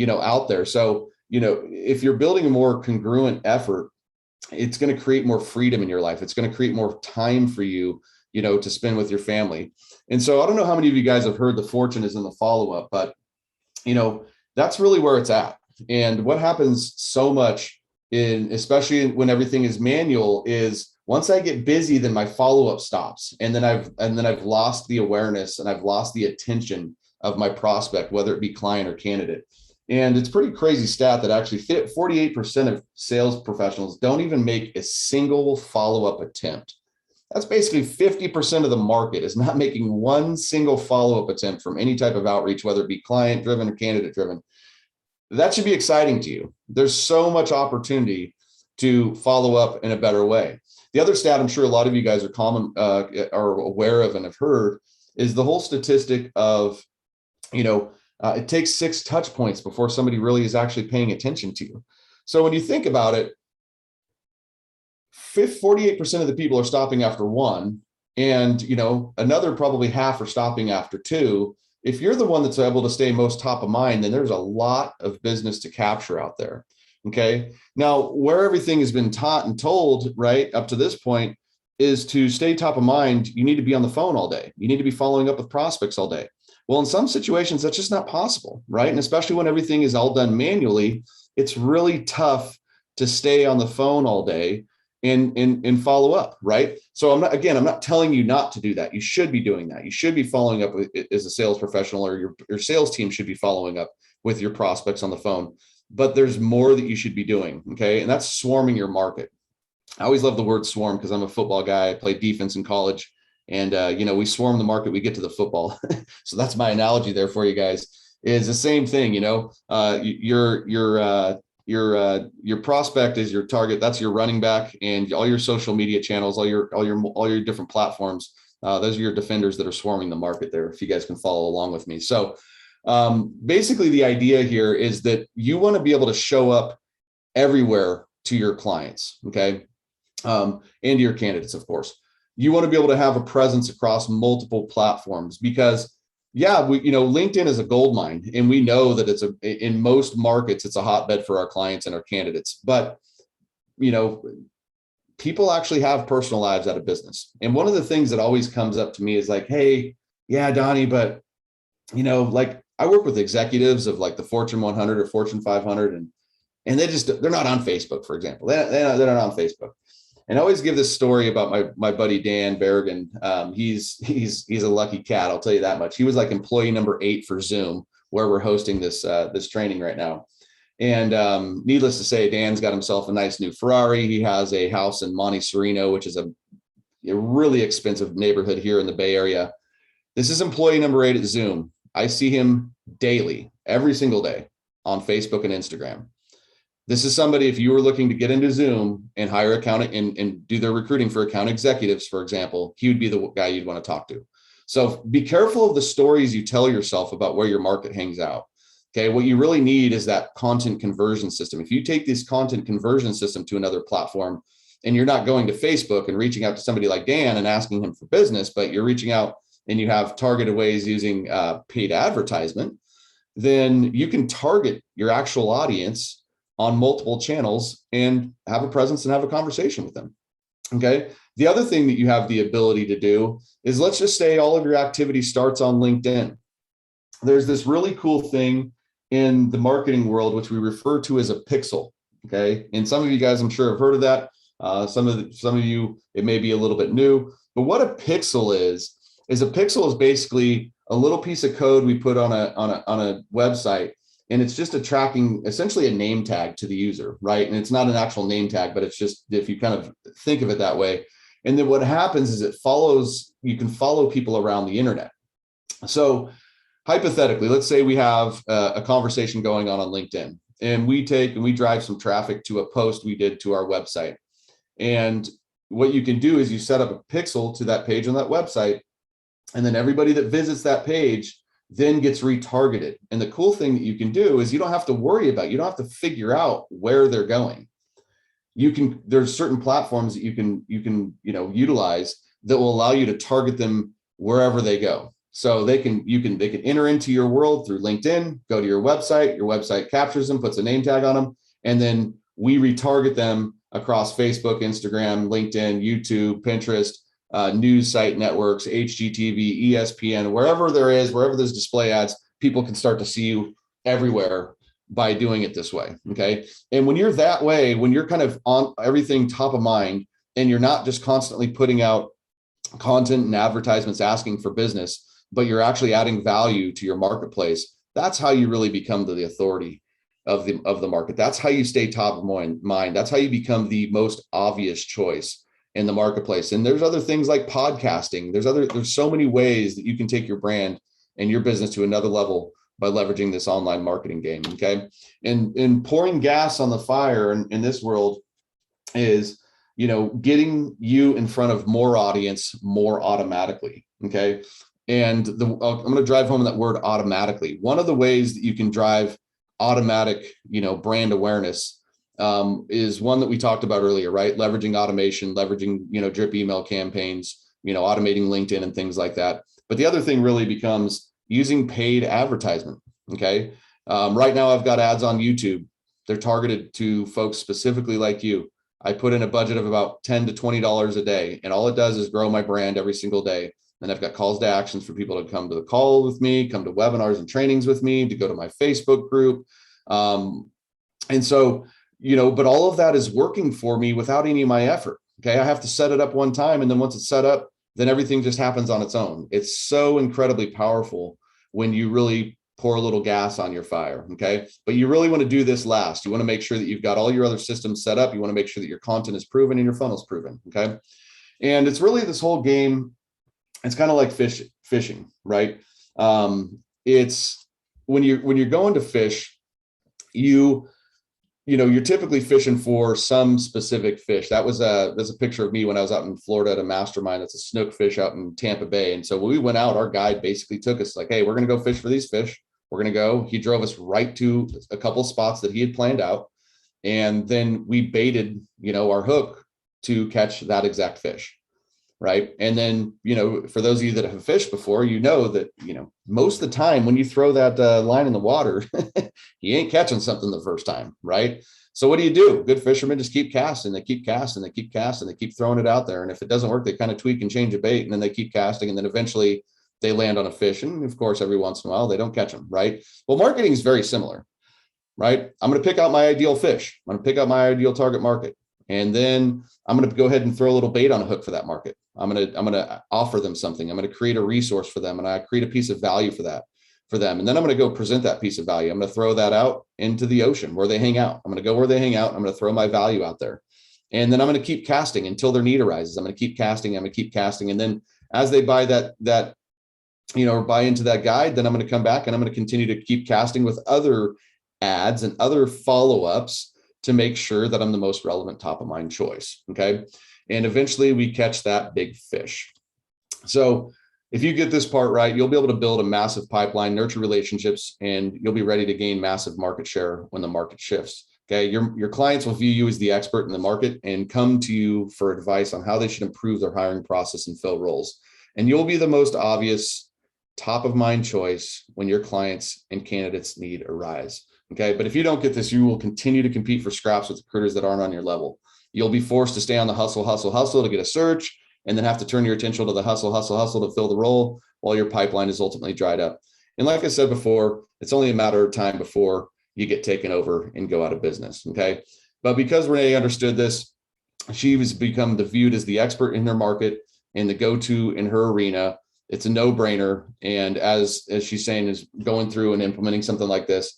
out there. So, if you're building a more congruent effort, it's going to create more freedom in your life. It's going to create more time for you, to spend with your family. And so I don't know how many of you guys have heard the fortune is in the follow-up, but, that's really where it's at. And what happens so much especially when everything is manual, is once I get busy, then my follow-up stops. And then I've lost the awareness and I've lost the attention of my prospect, whether it be client or candidate. And it's pretty crazy stat that actually 48% of sales professionals don't even make a single follow-up attempt. That's basically 50% of the market is not making one single follow-up attempt from any type of outreach, whether it be client driven or candidate driven. That should be exciting to you. There's so much opportunity to follow up in a better way. The other stat I'm sure a lot of you guys are aware of and have heard is the whole statistic of, it takes 6 touch points before somebody really is actually paying attention to you. So when you think about it, 48% of the people are stopping after 1, and another probably half are stopping after 2. If you're the one that's able to stay most top of mind, then there's a lot of business to capture out there. Okay. Now, where everything has been taught and told right up to this point is to stay top of mind. You need to be on the phone all day. You need to be following up with prospects all day. Well, in some situations, that's just not possible, right? And especially when everything is all done manually, it's really tough to stay on the phone all day and follow up, right? So I'm not telling you not to do that. You should be doing that. You should be following up as a sales professional, or your sales team should be following up with your prospects on the phone. But there's more that you should be doing, okay? And that's swarming your market. I always love the word swarm because I'm a football guy. I played defense in college, and we swarm the market. We get to the football. So that's my analogy there for you guys. Is the same thing. Your prospect is your target. That's your running back, and all your social media channels, all your different platforms. Those are your defenders that are swarming the market there. If you guys can follow along with me. So basically the idea here is that you want to be able to show up everywhere to your clients. Okay. And to your candidates, of course. You want to be able to have a presence across multiple platforms because LinkedIn is a gold mine, and we know that in most markets, it's a hotbed for our clients and our candidates. But, people actually have personal lives out of business. And one of the things that always comes up to me is like, hey, yeah, Donnie, but, I work with executives of like the Fortune 100 or Fortune 500, and they're not on Facebook, for example. They're not on Facebook. And I always give this story about my buddy Dan Berrigan. He's a lucky cat, I'll tell you that much. He was like employee number 8 for Zoom, where we're hosting this training right now. And needless to say, Dan's got himself a nice new Ferrari. He has a house in Monte Sereno, which is a really expensive neighborhood here in the Bay Area. This is employee number 8 at Zoom. I see him daily, every single day on Facebook and Instagram. This is somebody, if you were looking to get into Zoom and hire account and do their recruiting for account executives, for example, he would be the guy you'd want to talk to. So be careful of the stories you tell yourself about where your market hangs out. Okay. What you really need is that content conversion system. If you take this content conversion system to another platform, and you're not going to Facebook and reaching out to somebody like Dan and asking him for business, but you're reaching out and you have targeted ways using paid advertisement, then you can target your actual audience on multiple channels and have a presence and have a conversation with them. Okay. The other thing that you have the ability to do is, let's just say all of your activity starts on LinkedIn. There's this really cool thing in the marketing world, which we refer to as a pixel. Okay. And some of you guys, I'm sure, have heard of that. Some of you, it may be a little bit new, but what a pixel is a pixel is basically a little piece of code we put on a website, and it's just essentially a name tag to the user, right? And it's not an actual name tag, but it's just, if you kind of think of it that way. And then what happens is you can follow people around the internet. So hypothetically, let's say we have a conversation going on LinkedIn, and we drive some traffic to a post we did to our website. And what you can do is you set up a pixel to that page on that website, and then everybody that visits that page then gets retargeted. And the cool thing that you can do is you don't have to worry about, you don't have to figure out where they're going. There's certain platforms that you can utilize that will allow you to target them wherever they go. So they can enter into your world through LinkedIn, go to your website captures them, puts a name tag on them, and then we retarget them across Facebook, Instagram, LinkedIn, YouTube, Pinterest, news site networks, HGTV, ESPN, wherever there's display ads, people can start to see you everywhere by doing it this way. Okay. And when you're that way, when you're kind of on everything top of mind, and you're not just constantly putting out content and advertisements asking for business, but you're actually adding value to your marketplace, that's how you really become the authority of the market. That's how you stay top of mind. That's how you become the most obvious choice. in the marketplace. And there's other things like podcasting. There's so many ways that you can take your brand and your business to another level by leveraging this online marketing game. Okay. And pouring gas on the fire in this world is, getting you in front of more audience more automatically. Okay. And I'm going to drive home that word automatically. One of the ways that you can drive automatic, brand awareness is one that we talked about earlier, right? Leveraging automation, leveraging, drip email campaigns, automating LinkedIn and things like that. But the other thing really becomes using paid advertisement. Okay. Right now I've got ads on YouTube. They're targeted to folks specifically like you. I put in a budget of about $10 to $20 a day, and all it does is grow my brand every single day. And I've got calls to actions for people to come to the call with me, come to webinars and trainings with me, to go to my Facebook group. And so, but all of that is working for me without any of my effort. Okay. I have to set it up one time. And then once it's set up, then everything just happens on its own. It's so incredibly powerful when you really pour a little gas on your fire. Okay. But you really want to do this last. You want to make sure that you've got all your other systems set up. You want to make sure that your content is proven and your funnel's proven. Okay. And it's really this whole game. It's kind of like fishing, right? It's when you're going to fish, you're typically fishing for some specific fish. There's a picture of me when I was out in Florida at a mastermind. That's a snook fish out in Tampa Bay. And so when we went out, our guide basically took us like, hey, we're going to go fish for these fish. We're going to go. He drove us right to a couple of spots that he had planned out. And then we baited, our hook to catch that exact fish. Right. And then, for those of you that have fished before, that, most of the time when you throw that line in the water, you ain't catching something the first time. Right. So what do? Good fishermen just keep casting. They keep casting. They keep casting. They keep throwing it out there. And if it doesn't work, they kind of tweak and change a bait, and then they keep casting. And then eventually they land on a fish. And of course, every once in a while, they don't catch them. Right. Well, marketing is very similar. Right. I'm going to pick out my ideal fish. I'm going to pick out my ideal target market. And then I'm going to go ahead and throw a little bait on a hook for that market. I'm going to offer them something. I'm going to create a resource for them, and I create a piece of value for them. And then I'm going to go present that piece of value. I'm going to throw that out into the ocean where they hang out. I'm going to go where they hang out. I'm going to throw my value out there. And then I'm going to keep casting until their need arises. I'm going to keep casting. I'm going to keep casting. And then as they buy or buy into that guide, then I'm going to come back and I'm going to continue to keep casting with other ads and other follow-ups to make sure that I'm the most relevant top of mind choice. Okay. And eventually we catch that big fish. So if you get this part right, you'll be able to build a massive pipeline, nurture relationships, and you'll be ready to gain massive market share when the market shifts. Okay. Your clients will view you as the expert in the market and come to you for advice on how they should improve their hiring process and fill roles. And you'll be the most obvious top of mind choice when your clients and candidates need arise. Okay. But if you don't get this, you will continue to compete for scraps with recruiters that aren't on your level. You'll be forced to stay on the hustle to get a search, and then have to turn your attention to the hustle to fill the role while your pipeline is ultimately dried up. And like I said before, it's only a matter of time before you get taken over and go out of business. Okay. But because Renee understood this, she was become viewed as the expert in her market and the go-to in her arena. It's a no-brainer. And as she's saying, is going through and implementing something like this.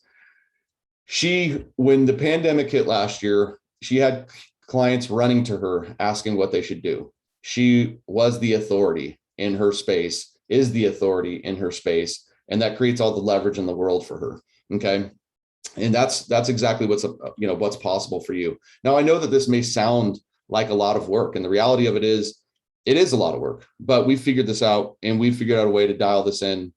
When the pandemic hit last year, she had clients running to her asking what they should do. She was the authority in her space, is the authority in her space, and that creates all the leverage in the world for her. Okay. And that's exactly what's possible for you. Now, I know that this may sound like a lot of work, and the reality of it is a lot of work, but we figured this out, and we figured out a way to dial this in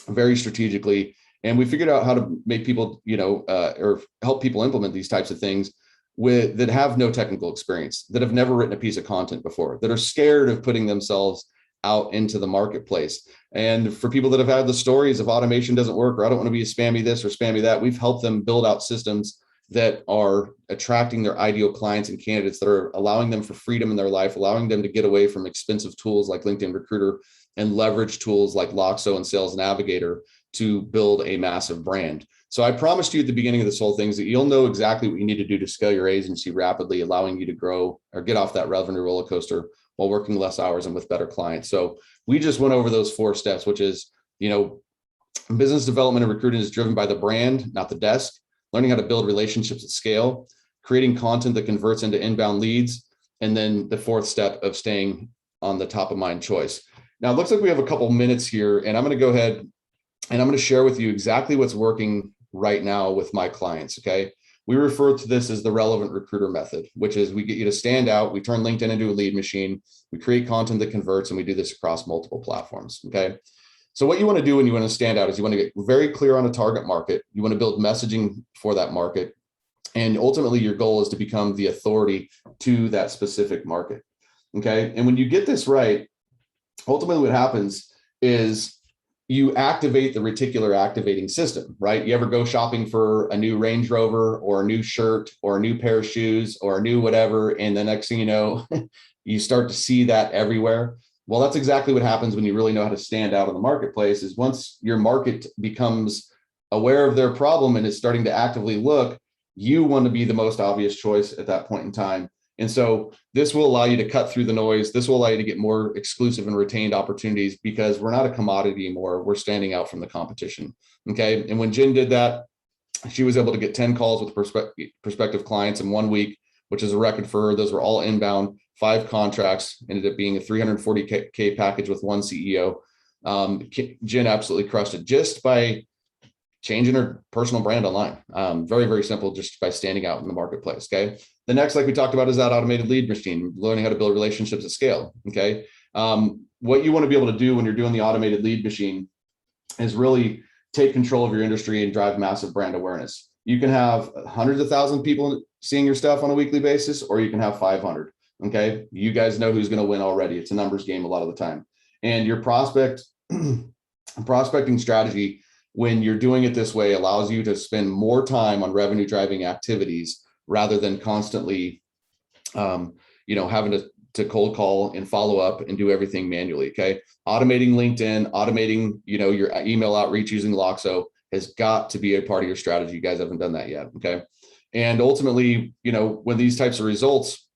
very strategically. And we figured out how to make people, or help people implement these types of things that have no technical experience, that have never written a piece of content before, that are scared of putting themselves out into the marketplace. And for people that have had the stories of automation doesn't work, or I don't want to be a spammy this or spammy that, we've helped them build out systems that are attracting their ideal clients and candidates, that are allowing them for freedom in their life, allowing them to get away from expensive tools like LinkedIn Recruiter and leverage tools like Loxo and Sales Navigator to build a massive brand. So I promised you at the beginning of this whole thing that you'll know exactly what you need to do to scale your agency rapidly, allowing you to grow or get off that revenue roller coaster while working less hours and with better clients. So we just went over those 4 steps, which is, business development and recruiting is driven by the brand, not the desk. Learning how to build relationships at scale, creating content that converts into inbound leads, and then the fourth step of staying on the top of mind choice. Now, it looks like we have a couple minutes here, and I'm going to go ahead and I'm going to share with you exactly what's working right now with my clients, okay? We refer to this as the relevant recruiter method, which is we get you to stand out, we turn LinkedIn into a lead machine, we create content that converts, and we do this across multiple platforms, okay? So what you want to do when you want to stand out is you want to get very clear on a target market, you want to build messaging for that market, and ultimately your goal is to become the authority to that specific market, okay? And when you get this right, ultimately what happens is you activate the reticular activating system, right? You ever go shopping for a new Range Rover or a new shirt or a new pair of shoes or a new whatever, and the next thing you know, you start to see that everywhere. Well, that's exactly what happens when you really know how to stand out in the marketplace. Is once your market becomes aware of their problem and is starting to actively look, you want to be the most obvious choice at that point in time. And so this will allow you to cut through the noise. This will allow you to get more exclusive and retained opportunities because we're not a commodity anymore. We're standing out from the competition. Okay. And when Jen did that, she was able to get 10 calls with prospective clients in 1 week, which is a record for her. Those were all inbound, 5 contracts, ended up being a 340K package with one CEO. Jen absolutely crushed it just by changing her personal brand online. Very, very simple, just by standing out in the marketplace. Okay. The next, like we talked about, is that automated lead machine, learning how to build relationships at scale. Okay. What you want to be able to do when you're doing the automated lead machine is really take control of your industry and drive massive brand awareness. You can have hundreds of thousands of people seeing your stuff on a weekly basis, or you can have 500. Okay. You guys know who's going to win already. It's a numbers game a lot of the time. And your prospecting strategy, when you're doing it this way, allows you to spend more time on revenue driving activities rather than constantly, having to cold call and follow up and do everything manually. Okay. Automating LinkedIn, automating, your email outreach using Loxo has got to be a part of your strategy. You guys haven't done that yet. Okay. And ultimately, when these types of results,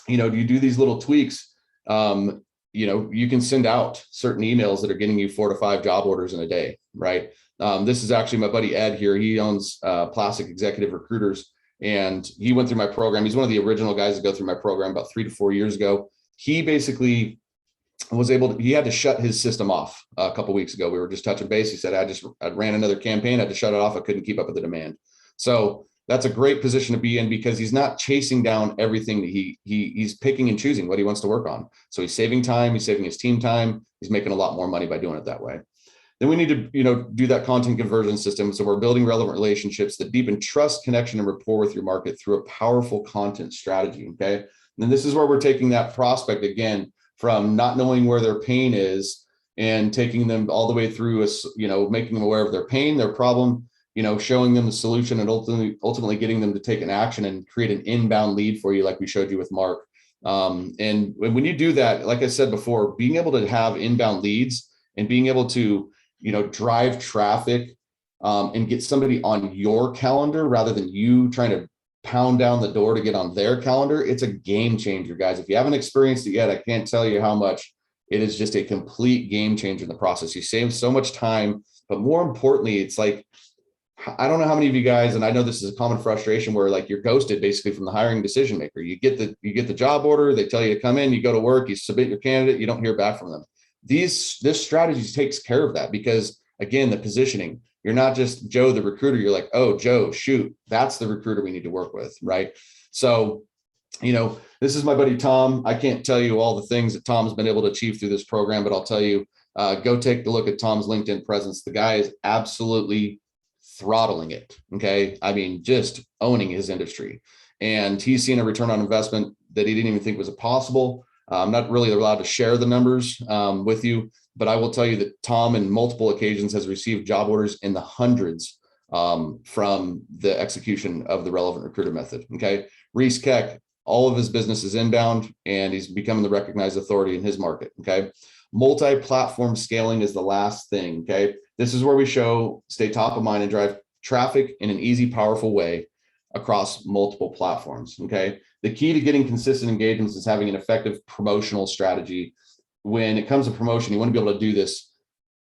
you do these little tweaks, you can send out certain emails that are getting you 4 to 5 job orders in a day. Right. This is actually my buddy Ed here. He owns Plastic Executive Recruiters, and he went through my program. He's one of the original guys to go through my program about 3 to 4 years ago. He basically he had to shut his system off a couple of weeks ago. We were just touching base. He said, I ran another campaign. I had to shut it off. I couldn't keep up with the demand. So that's a great position to be in because he's not chasing down everything that he's picking and choosing what he wants to work on. So he's saving time. He's saving his team time. He's making a lot more money by doing it that way. Then we need to, do that content conversion system. So we're building relevant relationships that deepen trust, connection, and rapport with your market through a powerful content strategy. Okay. And then this is where we're taking that prospect again from not knowing where their pain is and taking them all the way through, making them aware of their pain, their problem, showing them the solution, and ultimately getting them to take an action and create an inbound lead for you, like we showed you with Mark. And when you do that, like I said before, being able to have inbound leads and being able to drive traffic and get somebody on your calendar rather than you trying to pound down the door to get on their calendar, it's a game changer, guys. If you haven't experienced it yet, I can't tell you how much it is just a complete game changer in the process. You save so much time, but more importantly, it's like, I don't know how many of you guys, and I know this is a common frustration where like you're ghosted basically from the hiring decision maker. You get the job order, they tell you to come in, you go to work, you submit your candidate, you don't hear back from them. This strategy takes care of that because, again, the positioning, you're not just Joe, the recruiter. You're like, oh, Joe, shoot, that's the recruiter we need to work with. Right. So, this is my buddy, Tom. I can't tell you all the things that Tom's been able to achieve through this program, but I'll tell you, go take a look at Tom's LinkedIn presence. The guy is absolutely throttling it. Okay. I mean, just owning his industry, and he's seen a return on investment that he didn't even think was possible. I'm not really allowed to share the numbers with you, but I will tell you that Tom, in multiple occasions, has received job orders in the hundreds from the execution of the relevant recruiter method. Okay. Reese Keck, all of his business is inbound, and he's becoming the recognized authority in his market. Okay. Multi-platform scaling is the last thing. Okay. This is where we stay top of mind and drive traffic in an easy, powerful way across multiple platforms. Okay. The key to getting consistent engagements is having an effective promotional strategy. When it comes to promotion, you want to be able to do this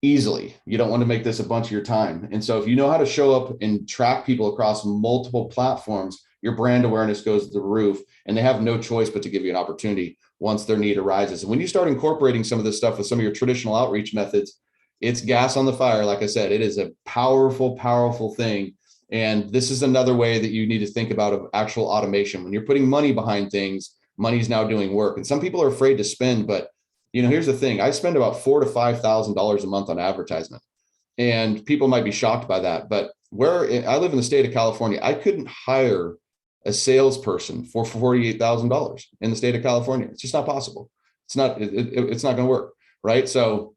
easily. You don't want to make this a bunch of your time. And so if you know how to show up and track people across multiple platforms, your brand awareness goes to the roof, and they have no choice but to give you an opportunity once their need arises. And when you start incorporating some of this stuff with some of your traditional outreach methods, it's gas on the fire. Like I said, it is a powerful, powerful thing. And this is another way that you need to think about of actual automation. When you're putting money behind things, money's now doing work. And some people are afraid to spend, but here's the thing. I spend about $4,000 to $5,000 a month on advertisement, and people might be shocked by that. But where I live in the state of California, I couldn't hire a salesperson for $48,000 in the state of California. It's just not possible. It's not going to work. Right. So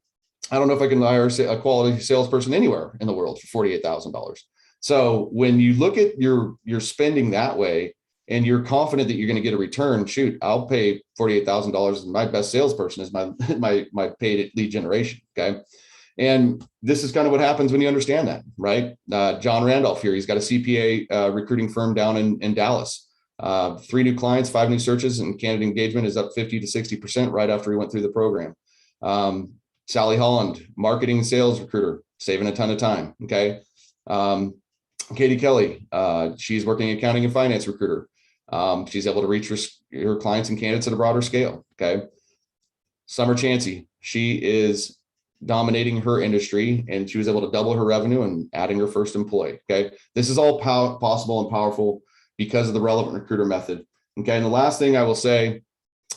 I don't know if I can hire a quality salesperson anywhere in the world for $48,000. So when you look at your spending that way, and you're confident that you're going to get a return, shoot, I'll pay $48,000. My best salesperson is my paid lead generation. Okay. And this is kind of what happens when you understand that, right? John Randolph here, he's got a CPA recruiting firm down in Dallas. 3 new clients, 5 new searches, and candidate engagement is up 50 to 60% right after he went through the program. Sally Holland, marketing and sales recruiter, saving a ton of time. Okay. Katie Kelly, she's working accounting and finance recruiter. She's able to reach her clients and candidates at a broader scale. Okay. Summer Chansey, she is dominating her industry, and she was able to double her revenue and adding her first employee. Okay. This is all possible and powerful because of the relevant recruiter method. Okay. And the last thing I will say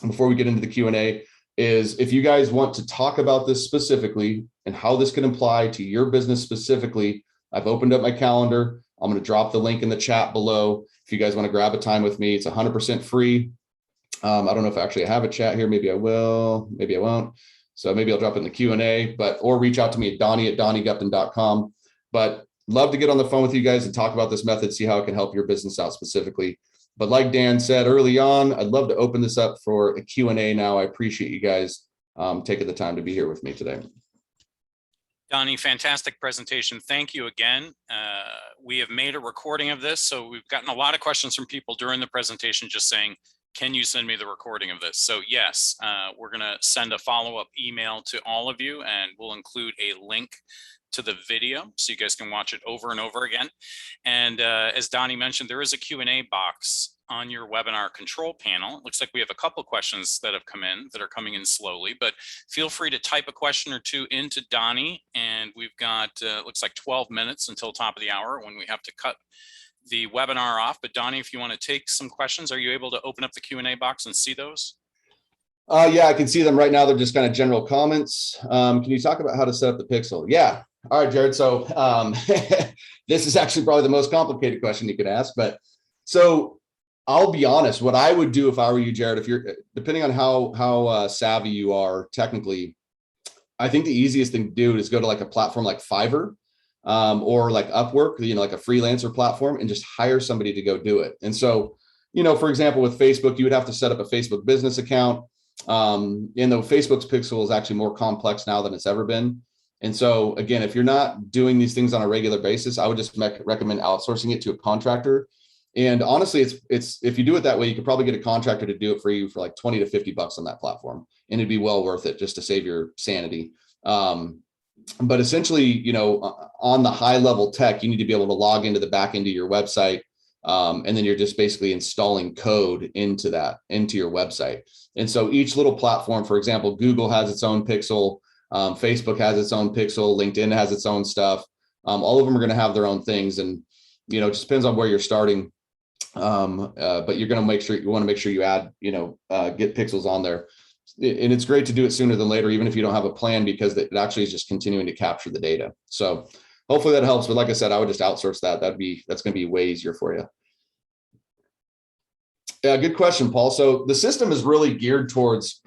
before we get into the Q&A is, if you guys want to talk about this specifically and how this can apply to your business specifically, I've opened up my calendar. I'm going to drop the link in the chat below. If you guys want to grab a time with me, it's 100% free. I don't know if I have a chat here. Maybe I will, maybe I won't. So maybe I'll drop it in the Q&A, or reach out to me at donnie@donniegupton.com. But love to get on the phone with you guys and talk about this method, see how it can help your business out specifically. But like Dan said early on, I'd love to open this up for a Q&A now. I appreciate you guys taking the time to be here with me today. Donnie, fantastic presentation. Thank you again. We have made a recording of this, so we've gotten a lot of questions from people during the presentation just saying, can you send me the recording of this? So yes, we're going to send a follow-up email to all of you, and we'll include a link to the video so you guys can watch it over and over again. And as Donnie mentioned, there is a Q&A box on your webinar control panel. It looks like we have a couple of questions that have come in that are coming in slowly, but feel free to type a question or two into Donnie. And we've got, looks like 12 minutes until top of the hour when we have to cut the webinar off. But Donnie, if you want to take some questions, are you able to open up the Q&A box and see those? Yeah, I can see them right now. They're just kind of general comments. Can you talk about how to set up the pixel? Yeah. All right, Jared. So this is actually probably the most complicated question you could ask, but so I'll be honest, what I would do if I were you, Jared, if you're, depending on how savvy you are technically, I think the easiest thing to do is go to like a platform like Fiverr or like Upwork, like a freelancer platform, and just hire somebody to go do it. And so, for example, with Facebook, you would have to set up a Facebook business account. Facebook's pixel is actually more complex now than it's ever been. And so again, if you're not doing these things on a regular basis, I would just recommend outsourcing it to a contractor. And honestly, it's if you do it that way, you could probably get a contractor to do it for you for like 20 to 50 bucks on that platform. And it'd be well worth it just to save your sanity. But essentially, on the high level tech, you need to be able to log into the back end of your website. And then you're just basically installing code into your website. And so each little platform, for example, Google has its own pixel, Facebook has its own pixel, LinkedIn has its own stuff. All of them are going to have their own things. And, it just depends on where you're starting. But you want to make sure you add, get pixels on there. And it's great to do it sooner than later, even if you don't have a plan, because it actually is just continuing to capture the data. So hopefully that helps. But like I said, I would just outsource that. That's going to be way easier for you. Yeah, good question, Paul. So the system is really geared towards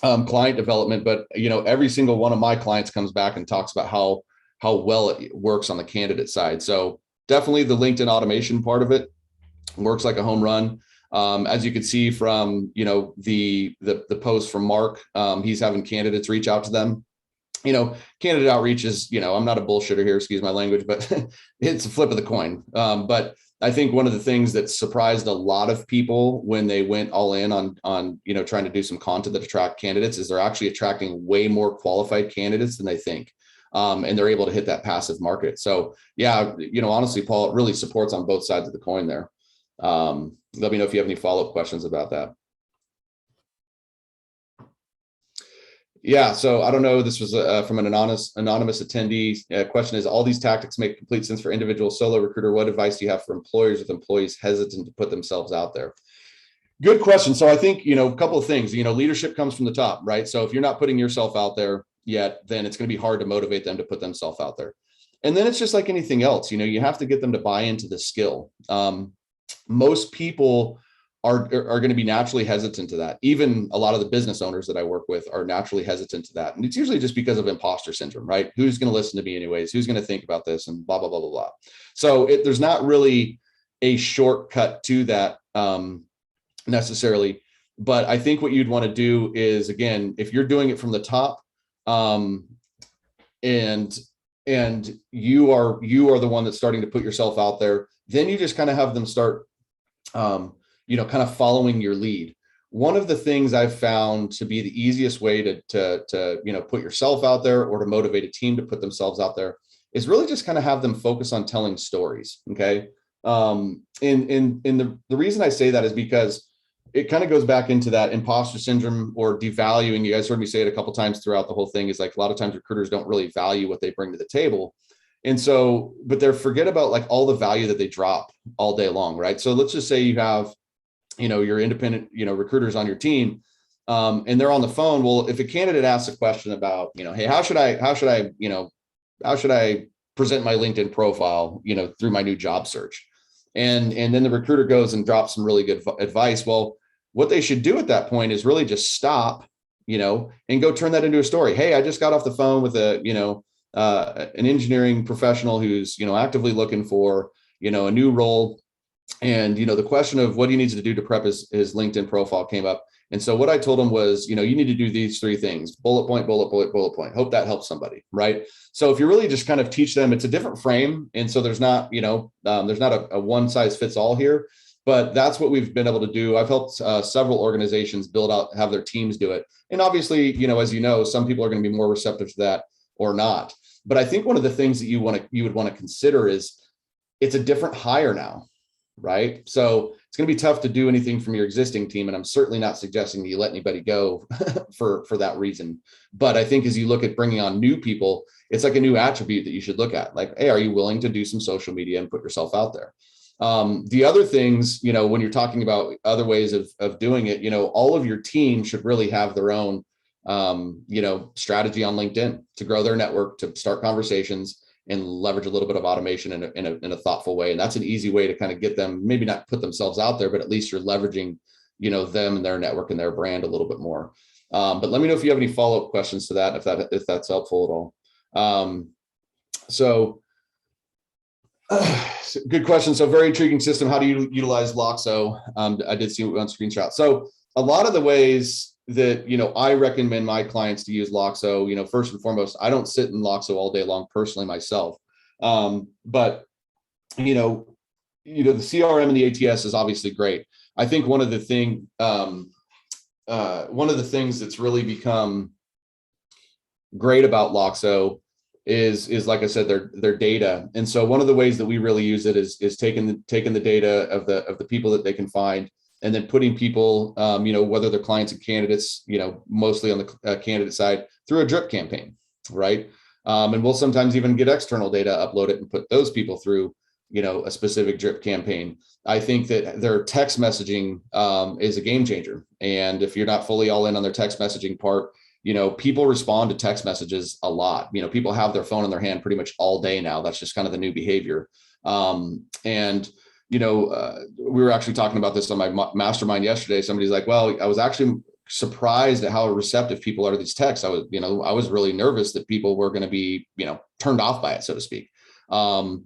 client development, but every single one of my clients comes back and talks about how well it works on the candidate side. So definitely the LinkedIn automation part of it works like a home run. As you can see from the post from Mark, he's having candidates reach out to them. Candidate outreach is, I'm not a bullshitter here, excuse my language, but it's a flip of the coin. But I think one of the things that surprised a lot of people when they went all in on trying to do some content that attract candidates is they're actually attracting way more qualified candidates than they think. and they're able to hit that passive market. So yeah, honestly, Paul, it really supports on both sides of the coin there. Let me know if you have any follow-up questions about that. Yeah, so I don't know, this was from an anonymous attendee. Question is, all these tactics make complete sense for individual solo recruiter. What advice do you have for employers with employees hesitant to put themselves out there? Good question. So I think, a couple of things, leadership comes from the top, right? So if you're not putting yourself out there yet, then it's going to be hard to motivate them to put themselves out there. And then it's just like anything else, you have to get them to buy into the skill. Most people are going to be naturally hesitant to that. Even a lot of the business owners that I work with are naturally hesitant to that. And it's usually just because of imposter syndrome, right? Who's going to listen to me anyways? Who's going to think about this and blah, blah, blah, blah, blah. So there's not really a shortcut to that necessarily. But I think what you'd want to do is, again, if you're doing it from the top and you are the one that's starting to put yourself out there, then you just kind of have them start kind of following your lead. One of the things I've found to be the easiest way to put yourself out there or to motivate a team to put themselves out there is really just kind of have them focus on telling stories. Okay. And the reason I say that is because it kind of goes back into that imposter syndrome or devaluing. You guys heard me say it a couple of times throughout the whole thing, is like a lot of times recruiters don't really value what they bring to the table. And so, but they forget about like all the value that they drop all day long, right? So let's just say you have, your independent, recruiters on your team, and they're on the phone. Well, if a candidate asks a question about, hey, how should I present my LinkedIn profile, through my new job search? And then the recruiter goes and drops some really good advice. Well, what they should do at that point is really just stop, and go turn that into a story. Hey, I just got off the phone with an engineering professional who's, actively looking for, a new role. And, the question of what he needs to do to prep his LinkedIn profile came up. And so what I told him was, you need to do these 3 things: bullet point, bullet point, bullet point. Hope that helps somebody. Right. So if you really just kind of teach them, it's a different frame. And so there's not, there's not a one size fits all here, but that's what we've been able to do. I've helped several organizations have their teams do it. And obviously, as some people are going to be more receptive to that or not. But I think one of the things that you would want to consider is it's a different hire now. Right. So it's going to be tough to do anything from your existing team. And I'm certainly not suggesting that you let anybody go for that reason. But I think as you look at bringing on new people, it's like a new attribute that you should look at. Like, hey, are you willing to do some social media and put yourself out there? The other things, when you're talking about other ways of doing it, all of your team should really have their own, strategy on LinkedIn to grow their network, to start conversations, and leverage a little bit of automation in a thoughtful way. And that's an easy way to kind of get them, maybe not put themselves out there, but at least you're leveraging, them and their network and their brand a little bit more. But let me know if you have any follow-up questions to that, if that's helpful at all. Good question. So very intriguing system. How do you utilize Loxo? I did see one screenshot. So a lot of the ways that, I recommend my clients to use Loxo, first and foremost, I don't sit in Loxo all day long personally myself. But, the CRM and the ATS is obviously great. I think one of the things that's really become great about Loxo is like I said, their data. And so one of the ways that we really use it is taking the data of the people that they can find, and then putting people, whether they're clients and candidates, mostly on the candidate side, through a drip campaign, right? And we'll sometimes even get external data, upload it, and put those people through, a specific drip campaign. I think that their text messaging is a game changer. And if you're not fully all in on their text messaging part, people respond to text messages a lot. People have their phone in their hand pretty much all day now. That's just kind of the new behavior. We were actually talking about this on my mastermind yesterday. Somebody's like, well, I was actually surprised at how receptive people are to these texts. I was really nervous that people were going to be, turned off by it, so to speak. And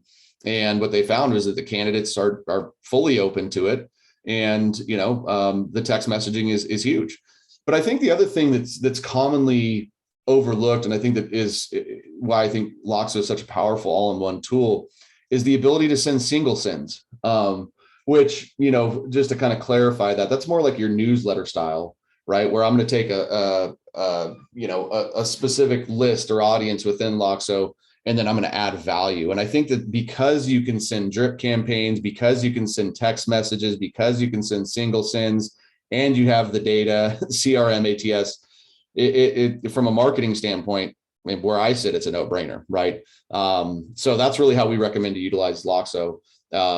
what they found was that the candidates are fully open to it. And, the text messaging is huge. But I think the other thing that's commonly overlooked, and I think that is why I think Loxo is such a powerful all-in-one tool, is the ability to send single sends, which, just to kind of clarify that's more like your newsletter style, right? Where I'm going to take a specific list or audience within Loxo, and then I'm going to add value. And I think that because you can send drip campaigns, because you can send text messages, because you can send single sends, and you have the data, CRM, ATS, it from a marketing standpoint, I mean, where I sit, it's a no-brainer, right? So that's really how we recommend to utilize Loxo,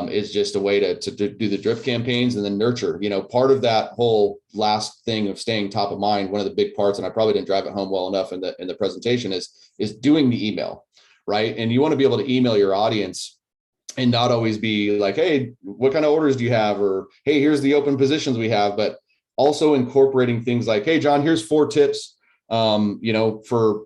is just a way to do the drip campaigns and then nurture. Part of that whole last thing of staying top of mind, one of the big parts, and I probably didn't drive it home well enough in the presentation, is doing the email, right? And you want to be able to email your audience and not always be like, hey, what kind of orders do you have? Or, hey, here's the open positions we have, but also incorporating things like, hey, John, here's 4 tips, for,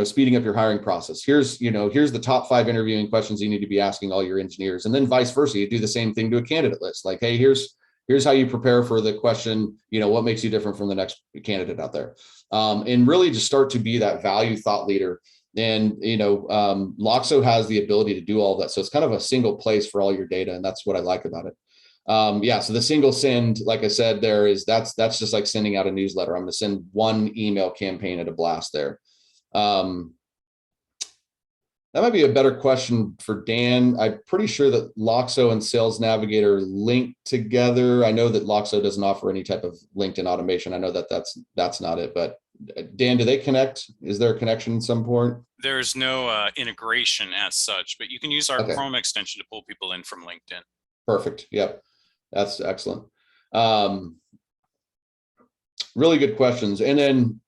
speeding up your hiring process. Here's the top 5 interviewing questions you need to be asking all your engineers. And then vice versa, you do the same thing to a candidate list. Like, hey, here's how you prepare for the question, what makes you different from the next candidate out there? And really just start to be that value thought leader. And, Loxo has the ability to do all that. So it's kind of a single place for all your data. And that's what I like about it. So the single send, like I said, that's just like sending out a newsletter. I'm going to send one email campaign at a blast there. That might be a better question for Dan. I'm pretty sure that Loxo and Sales Navigator link together. I know that Loxo doesn't offer any type of LinkedIn automation. I know that that's not it, but Dan, do they connect? Is there a connection at some point? There's no integration as such, but you can use our Okay. Chrome extension to pull people in from LinkedIn. Perfect. Yep. That's excellent. Really good questions. And then,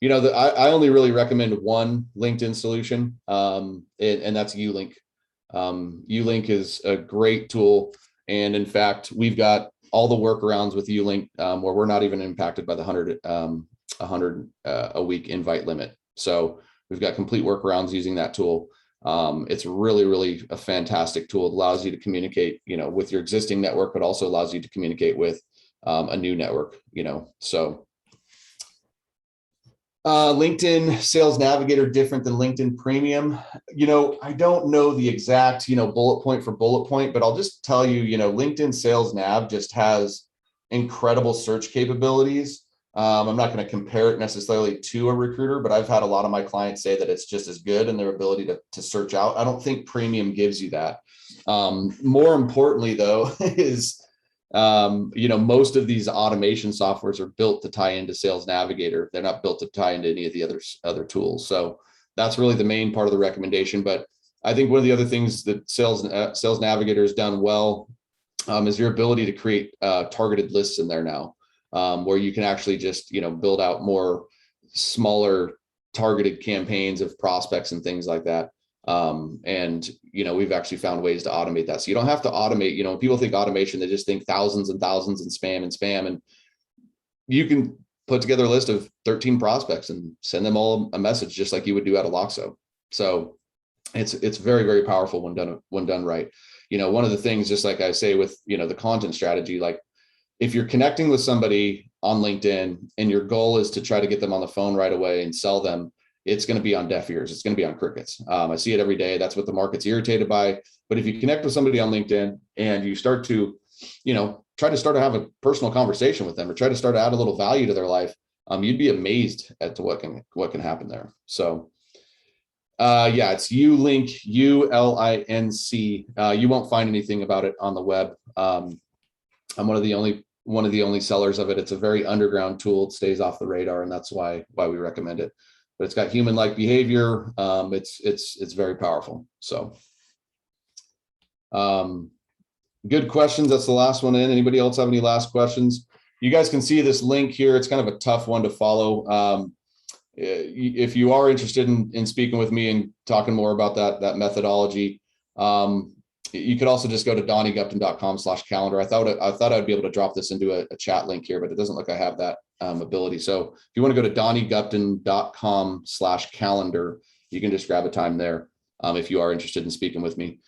I only really recommend one LinkedIn solution, and that's YouLink. YouLink is a great tool. And in fact, we've got all the workarounds with YouLink, where we're not even impacted by the 100 a week invite limit. So we've got complete workarounds using that tool. It's really, really a fantastic tool. It allows you to communicate, with your existing network, but also allows you to communicate with a new network, so. LinkedIn Sales Navigator different than LinkedIn Premium. I don't know the exact, bullet point for bullet point, but I'll just tell you, LinkedIn Sales Nav just has incredible search capabilities. I'm not going to compare it necessarily to a recruiter, but I've had a lot of my clients say that it's just as good in their ability to search out. I don't think Premium gives you that. More importantly, though, is most of these automation softwares are built to tie into Sales Navigator. They're not built to tie into any of the other tools. So that's really the main part of the recommendation. But I think one of the other things that Sales Navigator has done well is your ability to create targeted lists in there now, where you can actually just build out more smaller targeted campaigns of prospects and things like that. And we've actually found ways to automate that. So you don't have to automate, when people think automation, they just think thousands and thousands and spam. And you can put together a list of 13 prospects and send them all a message, just like you would do at a Loxo. So it's very, very powerful when done right. One of the things, just like I say with, the content strategy, like if you're connecting with somebody on LinkedIn and your goal is to try to get them on the phone right away and sell them, it's going to be on deaf ears. It's going to be on crickets. I see it every day. That's what the market's irritated by. But if you connect with somebody on LinkedIn and you start to, try to have a personal conversation with them, or try to start to add a little value to their life, you'd be amazed at what can happen there. So, it's YouLink, ULINC. You won't find anything about it on the web. I'm one of the only sellers of it. It's a very underground tool. It stays off the radar, and that's why we recommend it. But it's got human-like behavior. It's very powerful. So, good questions. That's the last one in. Anybody else have any last questions? You guys can see this link here. It's kind of a tough one to follow. If you are interested in speaking with me and talking more about that methodology, you could also just go to donniegupton.com/calendar. I thought I'd be able to drop this into a chat link here, but it doesn't look like I have that ability. So if you want to go to donniegupton.com/calendar, you can just grab a time there if you are interested in speaking with me.